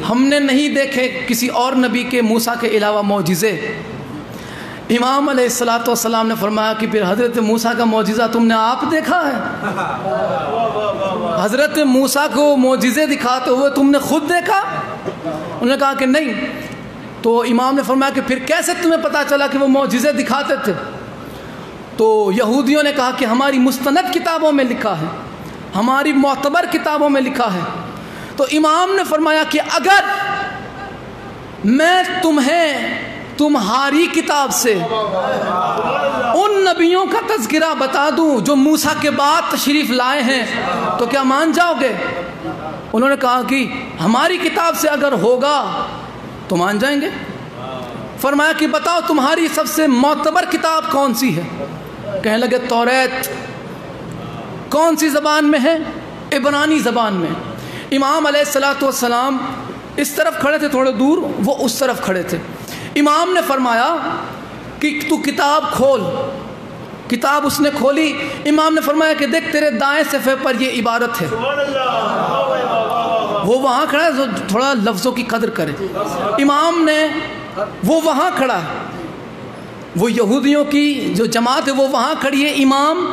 ہم نے نہیں دیکھے کسی اور نبی کے موسیٰ کے علاوہ معجزے۔ امام علیہ السلام نے فرمایا کہ پھر حضرت موسیٰ کا معجزہ تم نے آپ دیکھا ہے؟ حضرت موسیٰ کو معجزے دکھاتے ہوئے تم نے خود دیکھا؟ انہوں نے کہا کہ نہیں۔ تو امام نے فرمایا کہ پھر کیسے تمہیں پتا چلا کہ وہ معجزے دکھاتے تھے؟ تو یہودیوں نے کہا کہ ہماری مستند کتابوں میں لکھا ہے، ہماری معتبر کتابوں میں لکھا ہے۔ تو امام نے فرمایا کہ اگر میں تمہیں تمہاری کتاب سے ان نبیوں کا تذکرہ بتا دوں جو موسیٰ کے بعد تشریف لائے ہیں تو کیا مان جاؤ گے؟ انہوں نے کہا کہ ہماری کتاب سے اگر ہوگا تو مان جائیں گے۔ فرمایا کہ بتاؤ تمہاری سب سے معتبر کتاب کون سی ہے؟ کہنے لگے توریت۔ کون سی زبان میں ہے؟ عبرانی زبان میں۔ امام علیہ السلام اس طرف کھڑے تھے تھوڑے دور، وہ اس طرف کھڑے تھے۔ امام نے فرمایا کہ تو کتاب کھول۔ کتاب اس نے کھولی۔ امام نے فرمایا کہ دیکھ تیرے دائیں صفحے پر یہ عبارت ہے۔ وہ وہاں کھڑا ہے، تھوڑا لفظوں کی قدر کرے۔ امام نے وہ وہاں کھڑا ہے، وہ یہودیوں کی جو جماعت ہے وہ وہاں کھڑی ہے، امام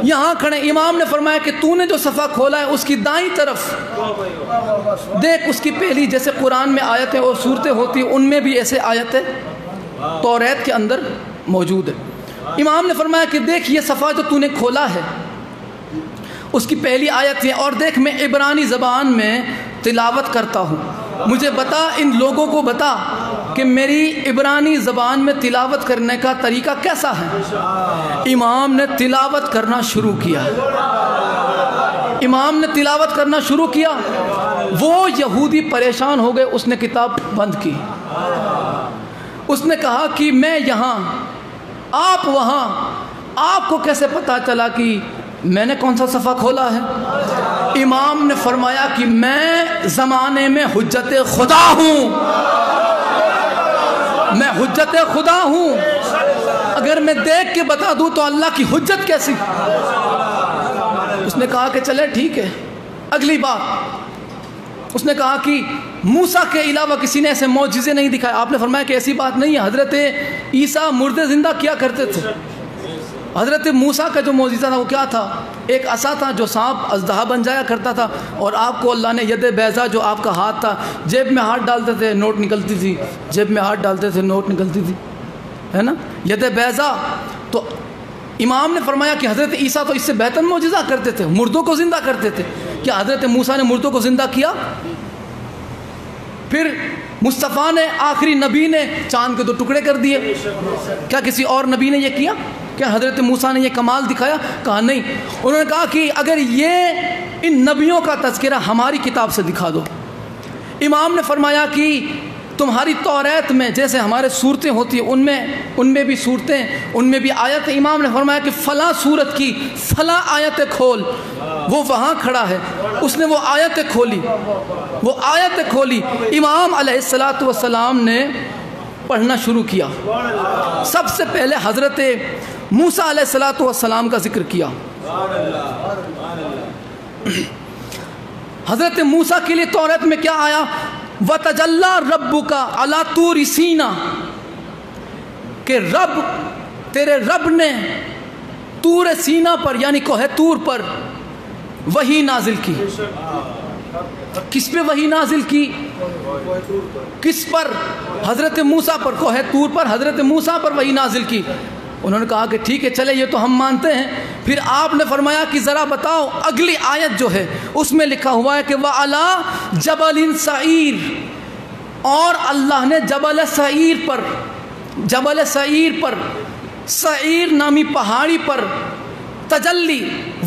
یہاں کھڑے۔ امام نے فرمایا کہ تو نے جو صفحہ کھولا ہے اس کی دائیں طرف دیکھ، اس کی پہلی جیسے قرآن میں آیتیں اور صورتیں ہوتی ہیں ان میں بھی ایسے آیتیں توریت کے اندر موجود ہے۔ امام نے فرمایا کہ دیکھ یہ صفحہ جو تو نے کھولا ہے اس کی پہلی آیت ہے، اور دیکھ میں عبرانی زبان میں تلاوت کرتا ہوں، مجھے بتا، ان لوگوں کو بتا کہ میری عبرانی زبان میں تلاوت کرنے کا طریقہ کیسا ہے۔ امام نے تلاوت کرنا شروع کیا، امام نے تلاوت کرنا شروع کیا۔ وہ یہودی پریشان ہو گئے، اس نے کتاب بند کی۔ اس نے کہا کہ میں یہاں آپ وہاں، آپ کو کیسے پتا چلا کہ میں نے کون سا صفحہ کھولا ہے؟ امام نے فرمایا کہ میں زمانے میں حجت خدا ہوں، میں حجت خدا ہوں، اگر میں دیکھ کے بتا دوں تو اللہ کی حجت کیسی؟ اس نے کہا کہ چلے ٹھیک ہے۔ اگلی بات اس نے کہا کہ موسیٰ کے علاوہ کسی نے ایسے معجزے نہیں دکھائے۔ آپ نے فرمایا کہ ایسی بات نہیں ہے، حضرت عیسیٰ مردے زندہ کیا کرتے تھے۔ حضرت موسیٰ کا جو معجزہ تھا وہ کیا تھا؟ ایک عصا تھا جو سانپ اژدہا بن جایا کرتا تھا، اور آپ کو اللہ نے ید بیضا جو آپ کا ہاتھ تھا، جیب میں ہاتھ ڈالتے تھے نوٹ نکلتی تھی، جیب میں ہاتھ ڈالتے تھے نوٹ نکلتی تھی، ہے نا، ید بیضا۔ تو امام نے فرمایا کہ حضرت عیسیٰ تو اس سے بہتر معجزہ کرتے تھے، مردوں کو زندہ کرتے تھے، کیا حضرت موسیٰ نے مردوں کو زندہ کیا؟ پھر مصطفیٰ نے، آخری نبی نے چاند کے 2 ٹکڑے کر دیے، کیا کسی اور نبی نے یہ کیا؟ کیا حضرت موسیٰ نے یہ کمال دکھایا؟ کہا نہیں۔ انہوں نے کہا کہ اگر یہ ان نبیوں کا تذکرہ ہماری کتاب سے دکھا دو۔ امام نے فرمایا کہ تمہاری توریت میں جیسے ہمارے صورتیں ہوتی ہیں، ان میں بھی صورتیں، ان میں بھی آیت۔ امام نے فرمایا کہ فلاں صورت کی فلاں آیت کھول، وہ وہاں کھڑا ہے، اس نے وہ آیت کھولی، امام علیہ السلام نے پڑھنا شروع کیا۔ سب سے پہلے حضرت موسیٰ علیہ السلام کا ذکر کیا۔ حضرت موسیٰ کے لیے توریت میں کیا آیا؟ وَتَجَلَّى رَبُّكَ عَلَى طُورِ سینا، کہ تیرے رب نے طور سینا پر یعنی کوہ طور پر وحی نازل کی۔ کس پہ وحی نازل کی؟ کس پر؟ حضرت موسیٰ پر، کوہ طور پر حضرت موسیٰ پر وحی نازل کی۔ انہوں نے کہا کہ ٹھیک ہے چلے، یہ تو ہم مانتے ہیں۔ پھر آپ نے فرمایا کہ ذرا بتاؤ اگلی آیت جو ہے اس میں لکھا ہوا ہے کہ وَعَلَى جَبَلٍ سَعِيرٍ، اور اللہ نے جبل سعیر پر سعیر نامی پہاڑی پر تجلی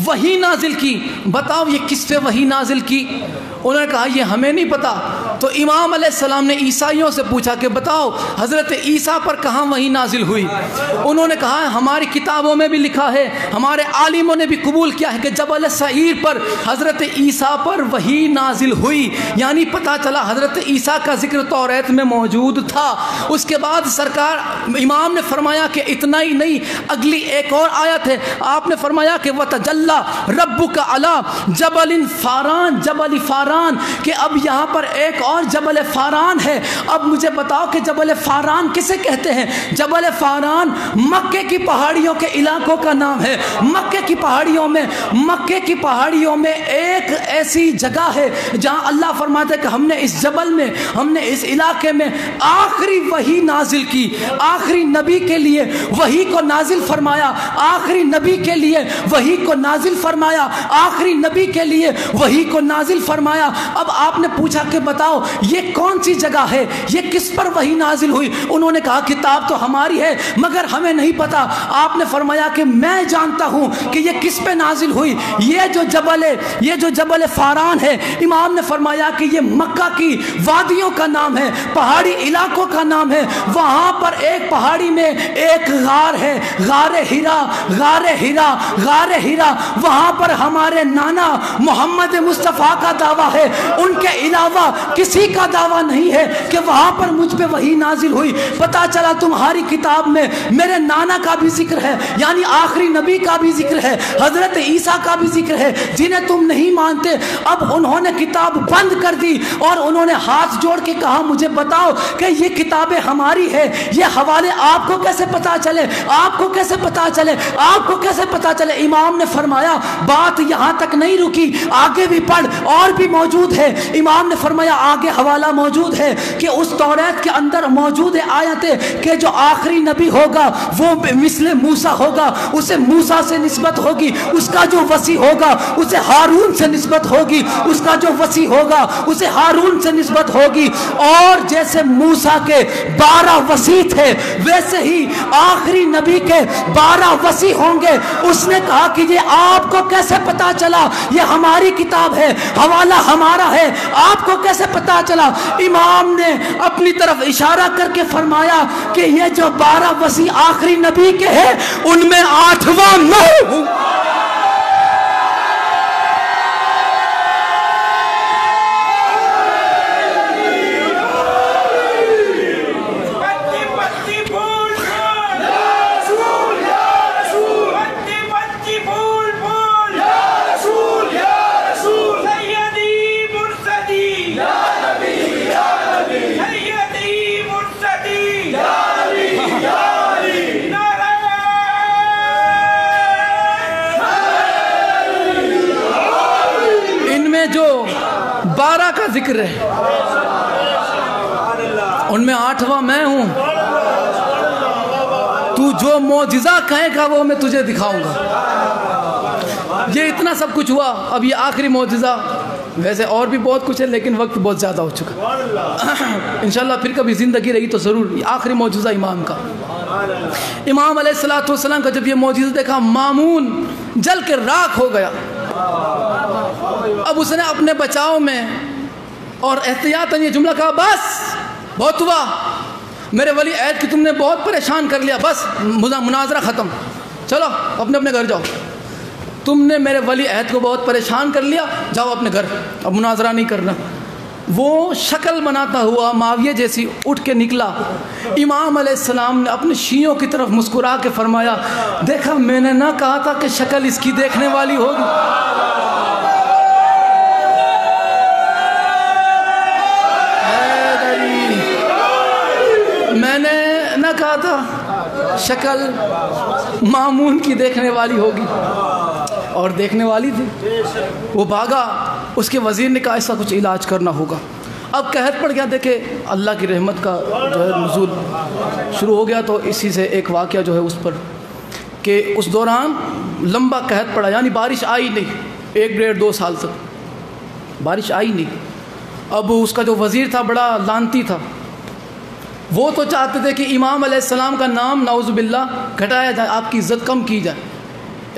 وحی نازل کی۔ بتاؤ یہ کس پہ وحی نازل کی؟ انہوں نے کہا یہ ہمیں نہیں پتا۔ تو امام علیہ السلام نے عیسائیوں سے پوچھا کہ بتاؤ حضرت عیسیٰ پر کہاں وحی نازل ہوئی؟ انہوں نے کہا ہماری کتابوں میں بھی لکھا ہے، ہمارے عالموں نے بھی قبول کیا ہے کہ جبل سعیر پر حضرت عیسیٰ پر وحی نازل ہوئی، یعنی پتہ چلا حضرت عیسیٰ کا ذکر توریت میں موجود تھا۔ اس کے بعد سرکار امام نے فرمایا کہ اتنا ہی نہیں، اگلی ایک اور آیت ہے۔ آپ نے فرمایا کہ وَتَجَلَّى رَبُّكَ عَلَى جَبَلٍ فَارَان، جبل فاران، کہ اب یہاں پر ایک اور جبل فاران ہے۔ اب مجھے بتاؤ کہ جبل فاران کسے کہتے ہیں؟ جبل فاران مکے کی پہاڑیوں کے علاقوں کا نام ہے۔ مکے کی پہاڑیوں میں ایک ایسی جگہ ہے جہاں اللہ فرماتے ہیں کہ ہم نے اس جبل میں، ہم نے اس علاقے میں آخری وحی نازل کی، آخری نبی کے لیے وحی کو نازل فرمایا، آخری نبی کے لیے وحی کو نازل فرمایا، آخری نبی کے لیے وحی کو نازل فرمایا۔ اب آپ نے پوچھا کہ بتاؤ یہ کون سی جگہ ہے، یہ کس پر وحی نازل ہوئی؟ انہوں نے کہا کتاب تو ہماری ہے مگر ہمیں نہیں پتا۔ آپ نے فرمایا کہ میں جانتا ہوں کہ یہ کس پہ نازل ہوئی۔ یہ جو جبل فاران ہے، امام نے فرمایا کہ یہ مکہ کی وادیوں کا نام ہے، پہاڑی علاقوں کا نام ہے۔ وہاں پر ایک پہاڑی میں ایک غار ہے، غار ہیرا، وہاں پر ہمارے نانا محمد مصطفیٰ کا دعویٰ ہے، ان کے علاوہ کسی کا دعویٰ نہیں ہے کہ وہاں پر مجھ پہ وحی نازل ہوئی۔ پتا چلا تمہاری کتاب میں میرے نانا کا بھی ذکر ہے، یعنی آخری نبی کا بھی ذکر ہے، حضرت عیسیٰ کا بھی ذکر ہے، جنہیں تم نہیں مانتے۔ اب انہوں نے کتاب بند کر دی اور انہوں نے ہاتھ جوڑ کے کہا مجھے بتاؤ کہ یہ کتابیں ہماری ہے، یہ حوالے آپ کو کیسے پتا چلے؟ آپ کو کیسے پتا چلے؟ امام نے فرمایا بات یہاں تک نہیں رکی، آگے بھی پڑھ، اور بھی موجود ہے۔ امام نے فرمایا آگے حوالہ موجود ہے کہ اس توریت کے اندر موجود ہے آیتیں کہ جو آخری نبی ہوگا وہ مثل موسیٰ ہوگا، اسے موسیٰ سے نسبت ہوگی، اس کا جو وصی ہوگا اسے ہارون سے نسبت ہوگی، اس کا جو وصی ہوگا اسے ہارون سے نسبت ہوگی۔ اور جیسے موسیٰ کے 12 وصی تھے ویسے ہی آخری نبی کے 12 وصی ہوں گے۔ اس نے کہا کہ یہ آپ کو کیسے پتا چلا؟ یہ ہماری کتاب ہے، حوالہ ہمارا ہے، آپ کو کیسے پتا چلا؟ امام نے اپنی طرف اشارہ کر کے فرمایا کہ یہ جو 12 وصی آخری نبی کے ہیں ان میں 8واں میں ہوں۔ جو 12 کا ذکر ہے ان میں 8واں میں ہوں۔ تو جو معجزہ کہے گا وہ میں تجھے دکھاؤں گا۔ یہ اتنا سب کچھ ہوا، اب یہ آخری معجزہ، ویسے اور بھی بہت کچھ ہے لیکن وقت بہت زیادہ ہو چکا، انشاءاللہ پھر کبھی زندگی رہی تو ضرور یہ آخری معجزہ امام کا۔ امام علیہ السلام کا جب یہ معجزہ دیکھا، مامون جل کے راکھ ہو گیا۔ اب اس نے اپنے بچاؤ میں اور احتیاطاً یہ جملہ کہا، بس بہت ہوا، میرے ولی عہد کی تم نے بہت پریشان کر لیا، بس مناظرہ ختم، چلو اپنے اپنے گھر جاؤ، تم نے میرے ولی عہد کو بہت پریشان کر لیا، جاؤ اپنے گھر، اب مناظرہ نہیں کرنا۔ وہ شکل بناتا ہوا معاویہ جیسی اٹھ کے نکلا۔ امام علیہ السلام نے اپنے شیعوں کی طرف مسکرا کے فرمایا، دیکھا میں نے نہ کہا تھا کہ شکل اس کی دیکھنے والی ہوگی۔ میں نے نہ کہا تھا شکل مامون کی دیکھنے والی ہوگی، اور دیکھنے والی تھی۔ وہ بھاگا، اس کے وزیر نے کہا ایسا کچھ علاج کرنا ہوگا۔ اب قحط پڑ گیا، دیکھے اللہ کی رحمت کا جو ہے نزول شروع ہو گیا۔ تو اسی سے ایک واقعہ جو ہے اس پر کہ اس دوران لمبا قحط پڑا، یعنی بارش آئی نہیں، 1.5-2 سال تک بارش آئی نہیں۔ اب اس کا جو وزیر تھا بڑا لانتی تھا، وہ تو چاہتے تھے کہ امام علیہ السلام کا نام نعوذ باللہ گھٹایا جائے، آپ کی عزت کم کی جائے،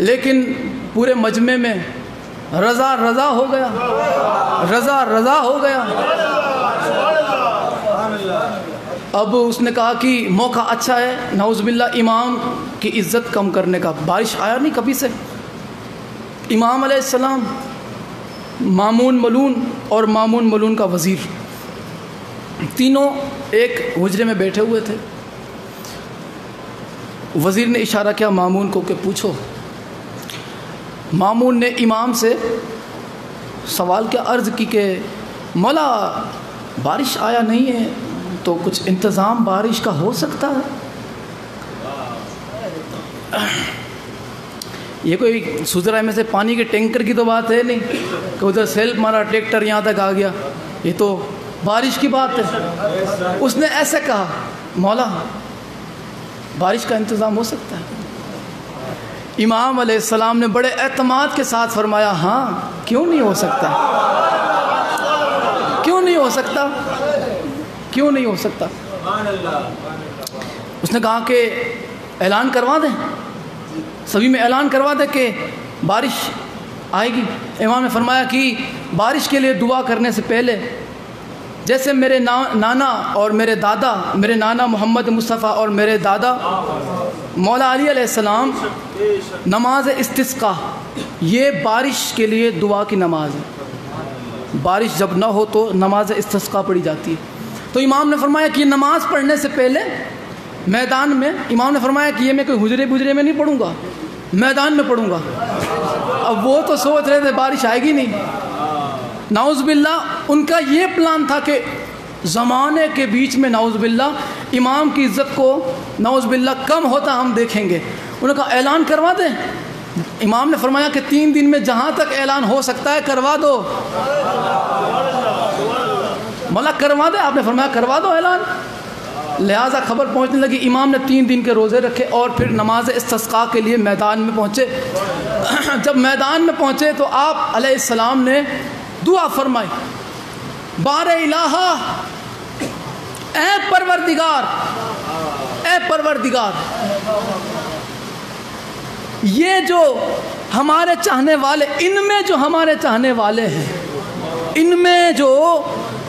لیکن پورے مجمع میں رضا رضا ہو گیا، رضا رضا ہو گیا۔ اب اس نے کہا کہ موقع اچھا ہے نعوذ باللہ امام کی عزت کم کرنے کا، بارش آیا نہیں کبھی سے۔ امام علیہ السلام، مامون ملون اور مامون ملون کا وزیر، تینوں ایک حجرے میں بیٹھے ہوئے تھے۔ وزیر نے اشارہ کیا مامون کو کہ پوچھو۔ مامون نے امام سے سوال کیا، عرض کی کہ مولا بارش آیا نہیں ہے تو کچھ انتظام بارش کا ہو سکتا ہے؟ یہ کوئی سوزرا میں سے پانی کے ٹینکر کی تو بات ہے نہیں کہ ادھر سیلف مارا ٹریکٹر یہاں تک آ گیا، یہ تو بارش کی بات ہے۔ اس نے ایسے کہا مولا بارش کا انتظام ہو سکتا ہے؟ امام علیہ السلام نے بڑے اعتماد کے ساتھ فرمایا، ہاں کیوں نہیں ہو سکتا، کیوں نہیں ہو سکتا، کیوں نہیں ہو سکتا۔ اس نے کہا کہ اعلان کروا دیں، سبھی میں اعلان کروا دیں کہ بارش آئے گی۔ امام نے فرمایا کہ بارش کے لیے دعا کرنے سے پہلے جیسے میرے نانا اور میرے دادا، میرے نانا محمد مصطفیٰ اور میرے دادا مولا علی علیہ السلام، نماز استسقاء یہ بارش کے لیے دعا کی نماز ہے، بارش جب نہ ہو تو نماز استسقاء پڑھی جاتی ہے۔ تو امام نے فرمایا کہ یہ نماز پڑھنے سے پہلے میدان میں، امام نے فرمایا کہ یہ میں کوئی حجرے میں نہیں پڑھوں گا، میدان میں پڑھوں گا۔ اب وہ تو سوچ رہے تھے بارش آئے گی نہیں، نعوذ باللہ ان کا یہ پلان تھا کہ زمانے کے بیچ میں نعوذ باللہ امام کی عزت کو نعوذ باللہ کم ہوتا ہم دیکھیں گے۔ انہوں نے کہا اعلان کروا دیں۔ امام نے فرمایا کہ 3 دن میں جہاں تک اعلان ہو سکتا ہے کروا دو۔ مولا کروا دے، آپ نے فرمایا کروا دو اعلان۔ لہٰذا خبر پہنچنے لگی، امام نے 3 دن کے روزے رکھے اور پھر نماز استسقاء کے لیے میدان میں پہنچے۔ جب میدان میں پہنچے تو آپ علیہ السلام نے دعا فرمائی، بار الہا، اے پروردگار، اے پروردگار، یہ جو ہمارے چاہنے والے، ان میں جو ہمارے چاہنے والے ہیں، ان میں جو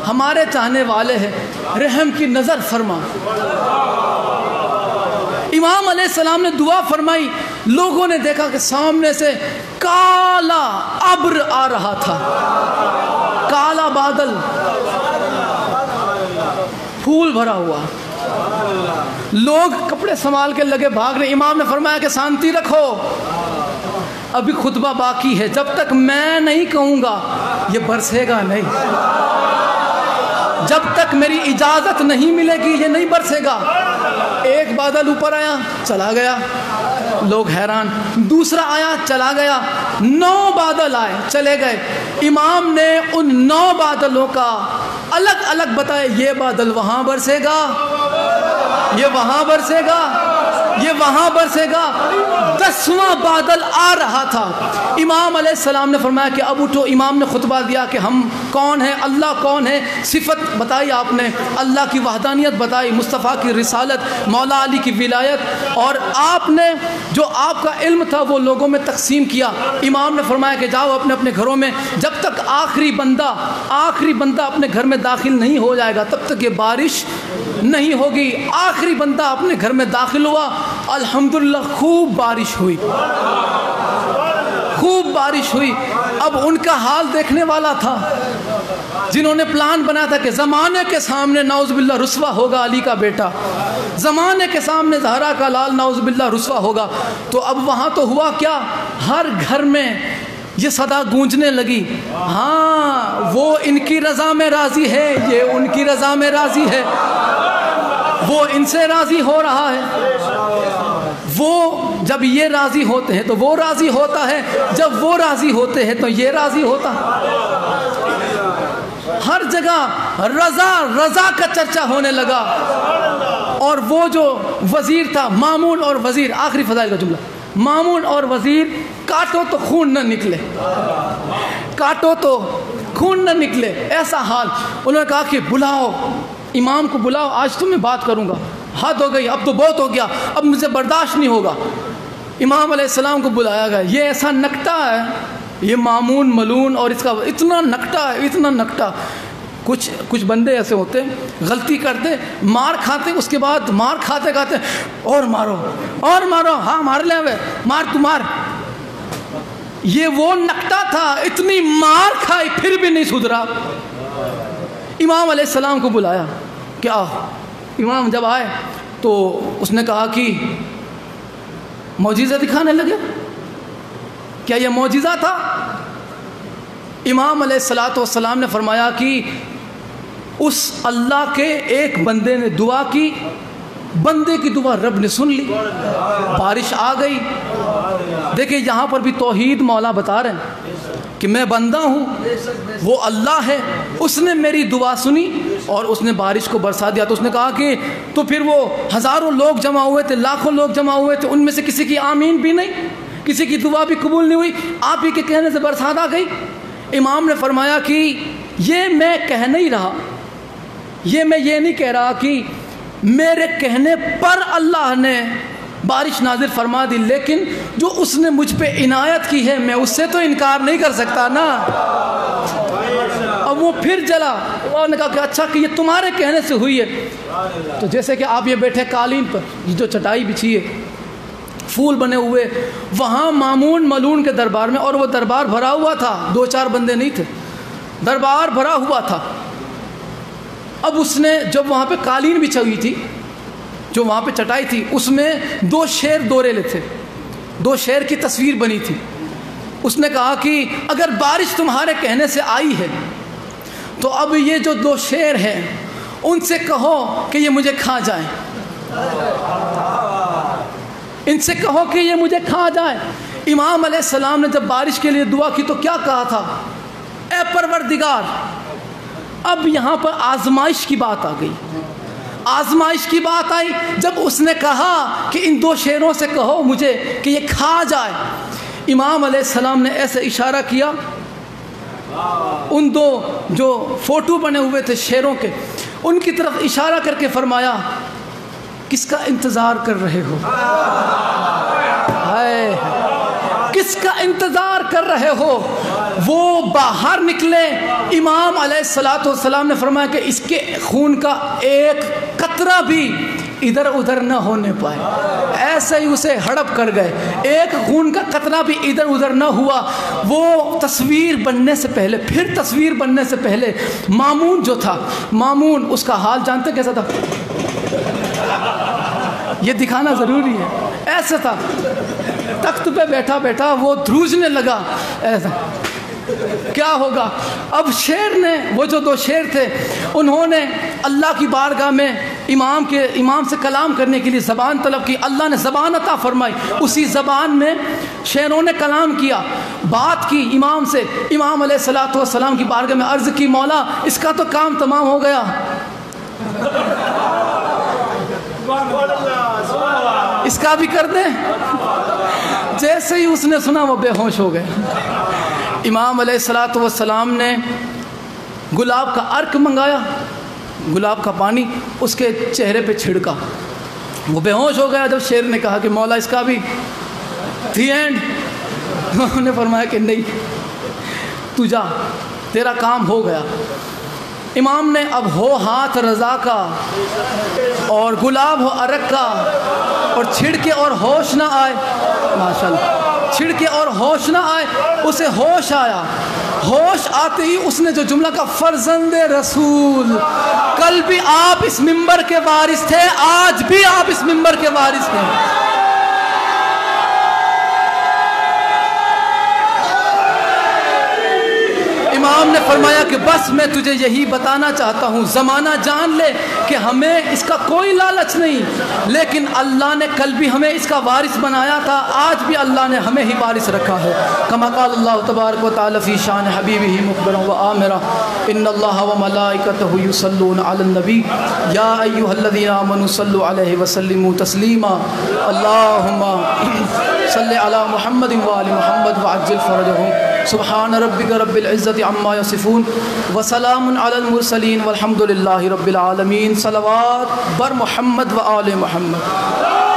ہمارے چاہنے والے ہیں، رحم کی نظر فرما۔ امام علیہ السلام نے دعا فرمائی، لوگوں نے دیکھا کہ سامنے سے کالا ابر آ رہا تھا، کالا بادل، پھول بھرا ہوا، لوگ کپڑے سنبھال کے لگے بھاگ رہے۔ امام نے فرمایا کہ شانتی رکھو، ابھی خطبہ باقی ہے، جب تک میں نہیں کہوں گا یہ برسے گا نہیں، جب تک میری اجازت نہیں ملے گی یہ نہیں برسے گا۔ ایک بادل اوپر آیا چلا گیا، لوگ حیران، دوسرا آیا چلا گیا، 9 بادل آئے چلے گئے۔ امام نے ان 9 بادلوں کا الگ الگ بتایا، یہ بادل وہاں برسے گا، یہ وہاں برسے گا، یہ وہاں برسے گا، 10واں بادل آ رہا تھا۔ امام علیہ السلام نے فرمایا کہ اب اٹھو۔ امام نے خطبہ دیا کہ ہم کون ہیں، اللہ کون ہے، صفت بتائی آپ نے، اللہ کی وحدانیت بتائی، مصطفیٰ کی رسالت، مولا علی کی ولایت، اور آپ نے جو آپ کا علم تھا وہ لوگوں میں تقسیم کیا۔ امام نے فرمایا کہ جاؤ اپنے اپنے گھروں میں، جب تک آخری بندہ اپنے گھر میں داخل نہیں ہو جائے گا تب تک یہ بارش نہیں ہوگی۔ آخری بندہ اپنے گھر میں داخل ہوا، الحمدللہ خوب بارش ہوئی، خوب بارش ہوئی۔ اب ان کا حال دیکھنے والا تھا جنہوں نے پلان بنا تھا کہ زمانے کے سامنے نعوذ باللہ رسوا ہوگا علی کا بیٹا، زمانے کے سامنے زہرا کا لال نعوذ باللہ رسوا ہوگا۔ تو اب وہاں تو ہوا کیا، ہر گھر میں یہ صدا گونجنے لگی، ہاں وہ ان کی رضا میں راضی ہے، یہ ان کی رضا میں راضی ہے، وہ ان سے راضی ہو رہا ہے۔ وہ جب یہ راضی ہوتے ہیں تو وہ راضی ہوتا ہے، جب وہ راضی ہوتے ہیں تو یہ راضی ہوتا ہے۔ ہر جگہ رضا کا چرچا ہونے لگا۔ اور وہ جو وزیر تھا، مامون اور وزیر، آخری فضائل کا جملہ، مامون اور وزیر، کاٹو تو خون نہ نکلے، کاٹو تو خون نہ نکلے، ایسا حال۔ انہوں نے کہا کہ بلاؤ امام کو، بلاؤ، آج تو میں بات کروں گا، حد ہو گئی، اب تو بہت ہو گیا، اب مجھے برداشت نہیں ہوگا۔ امام علیہ السلام کو بلایا گیا۔ یہ ایسا نکٹا ہے یہ مامون ملون، اور اس کا اتنا نکٹا ہے، اتنا نکٹا۔ کچھ بندے ایسے ہوتے ہیں، غلطی کرتے، مار کھاتے، اس کے بعد مار کھاتے کھاتے اور مارو اور مارو، ہاں مار لے ہوئے، مار تو مار۔ یہ وہ نکٹا تھا، اتنی مار کھائی پھر بھی نہیں سدھرا۔ امام علیہ السلام کو بلایا کہ آؤ۔ امام جب آئے تو اس نے کہا کہ معجزہ دکھانے لگے، کیا یہ معجزہ تھا؟ امام علیہ السلام نے فرمایا کہ اس اللہ کے ایک بندے نے دعا کی، بندے کی دعا رب نے سن لی، بارش آ گئی۔ دیکھیں یہاں پر بھی توحید مولا بتا رہے ہیں کہ میں بندہ ہوں، وہ اللہ ہے، اس نے میری دعا سنی اور اس نے بارش کو برسا دیا۔ تو اس نے کہا کہ تو پھر وہ ہزاروں لوگ جمع ہوئے تھے، لاکھوں لوگ جمع ہوئے تھے، ان میں سے کسی کی آمین بھی نہیں، کسی کی دعا بھی قبول نہیں ہوئی، آپ ہی کے کہنے سے برسات آ گئی۔ امام نے فرمایا کہ یہ میں کہہ نہیں رہا، یہ میں یہ نہیں کہہ رہا کہ میرے کہنے پر اللہ نے بارش نازل فرما دی، لیکن جو اس نے مجھ پہ عنایت کی ہے میں اس سے تو انکار نہیں کر سکتا نا۔ اب وہ پھر جلا، اور نے کہا کہ اچھا کہ یہ تمہارے کہنے سے ہوئی ہے۔ تو جیسے کہ آپ یہ بیٹھے قالین پر، یہ جو چٹائی بچھی ہے، پھول بنے ہوئے، وہاں مامون ملون کے دربار میں، اور وہ دربار بھرا ہوا تھا، 2-4 بندے نہیں تھے، دربار بھرا ہوا تھا۔ اب اس نے جب وہاں پہ قالین بچھی ہوئی تھی، جو وہاں پہ چٹائی تھی، اس میں 2 شیر دوریلے تھے، 2 شیر کی تصویر بنی تھی۔ اس نے کہا کہ اگر بارش تمہارے کہنے سے آئی ہے تو اب یہ جو 2 شیر ہیں ان سے کہو کہ یہ مجھے کھا جائیں، ان سے کہو کہ یہ مجھے کھا جائیں۔ امام علیہ السلام نے جب بارش کے لیے دعا کی تو کیا کہا تھا؟ اے پروردگار، اب یہاں پر آزمائش کی بات آ گئی، آزمائش کی بات آئی جب اس نے کہا کہ ان 2 شیروں سے کہو مجھے کہ یہ کھا جائے۔ امام علیہ السلام نے ایسے اشارہ کیا، ان 2 جو فوٹو بنے ہوئے تھے شیروں کے، ان کی طرف اشارہ کر کے فرمایا کس کا انتظار کر رہے ہو؟ ہائے، کس کا انتظار کر رہے ہو؟ وہ باہر نکلے۔ امام علیہ السلام نے فرمایا کہ اس کے خون کا ایک قطرہ بھی ادھر ادھر نہ ہونے پائے، ایسے ہی اسے ہڑپ کر گئے، ایک خون کا قطرہ بھی ادھر ادھر نہ ہوا۔ وہ تصویر بننے سے پہلے، پھر تصویر بننے سے پہلے مامون جو تھا، مامون، اس کا حال جانتے کیسا تھا؟ یہ دکھانا ضروری ہے، ایسا تھا، تخت پہ بیٹھا بیٹھا وہ دھروجنے لگا، ایسا کیا ہوگا؟ اب شیر نے، وہ جو 2 شیر تھے، انہوں نے اللہ کی بارگاہ میں امام سے کلام کرنے کے لیے زبان طلب کی، اللہ نے زبان عطا فرمائی، اسی زبان میں شیروں نے کلام کیا، بات کی امام سے۔ امام علیہ السلام کی بارگاہ میں عرض کی، مولا اس کا تو کام تمام ہو گیا، اس کا بھی کر دیں۔ جیسے ہی اس نے سنا وہ بے ہوش ہو گئے۔ امام علیہ الصلوۃ والسلام نے گلاب کا عرق منگایا، گلاب کا پانی اس کے چہرے پہ چھڑکا، وہ بے ہوش ہو گیا۔ جب شیر نے کہا کہ مولا اس کا بھی دی اینڈ، انہوں نے فرمایا کہ نہیں، تو جا، تیرا کام ہو گیا۔ امام نے اب ہو ہاتھ رضا کا اور گلاب ہو عرق کا، اور چھڑکے اور ہوش نہ آئے، ماشاءاللہ، چھڑکے اور ہوش نہ آئے، اسے ہوش آیا۔ ہوش آتے ہی اس نے جو جملہ کا فرزند رسول، کل بھی آپ اس منبر کے وارث تھے، آج بھی آپ اس منبر کے وارث تھے۔ امام نے فرمایا کہ بس میں تجھے یہی بتانا چاہتا ہوں، زمانہ جان لے کہ ہمیں اس کا کوئی لالچ نہیں، لیکن اللہ نے کل بھی ہمیں اس کا وارث بنایا تھا، آج بھی اللہ نے ہمیں ہی وارث رکھا ہے۔ کما قال اللہ تبارک و تعالی فی شان حبیبہ مخبرا و آمرا ان اللہ و ملائکتہ یصلون علی النبی یا ایھا الذین آمنوا صلوا علیہ وسلموا تسلیما اللہم صل علی محمد و آل محمد وعجل فرجہم سبحان ربک رب العزت عما یصفون وسلام علی المرسلین والحمد للہ رب العالمین۔ صلوات بر محمد و آل محمد۔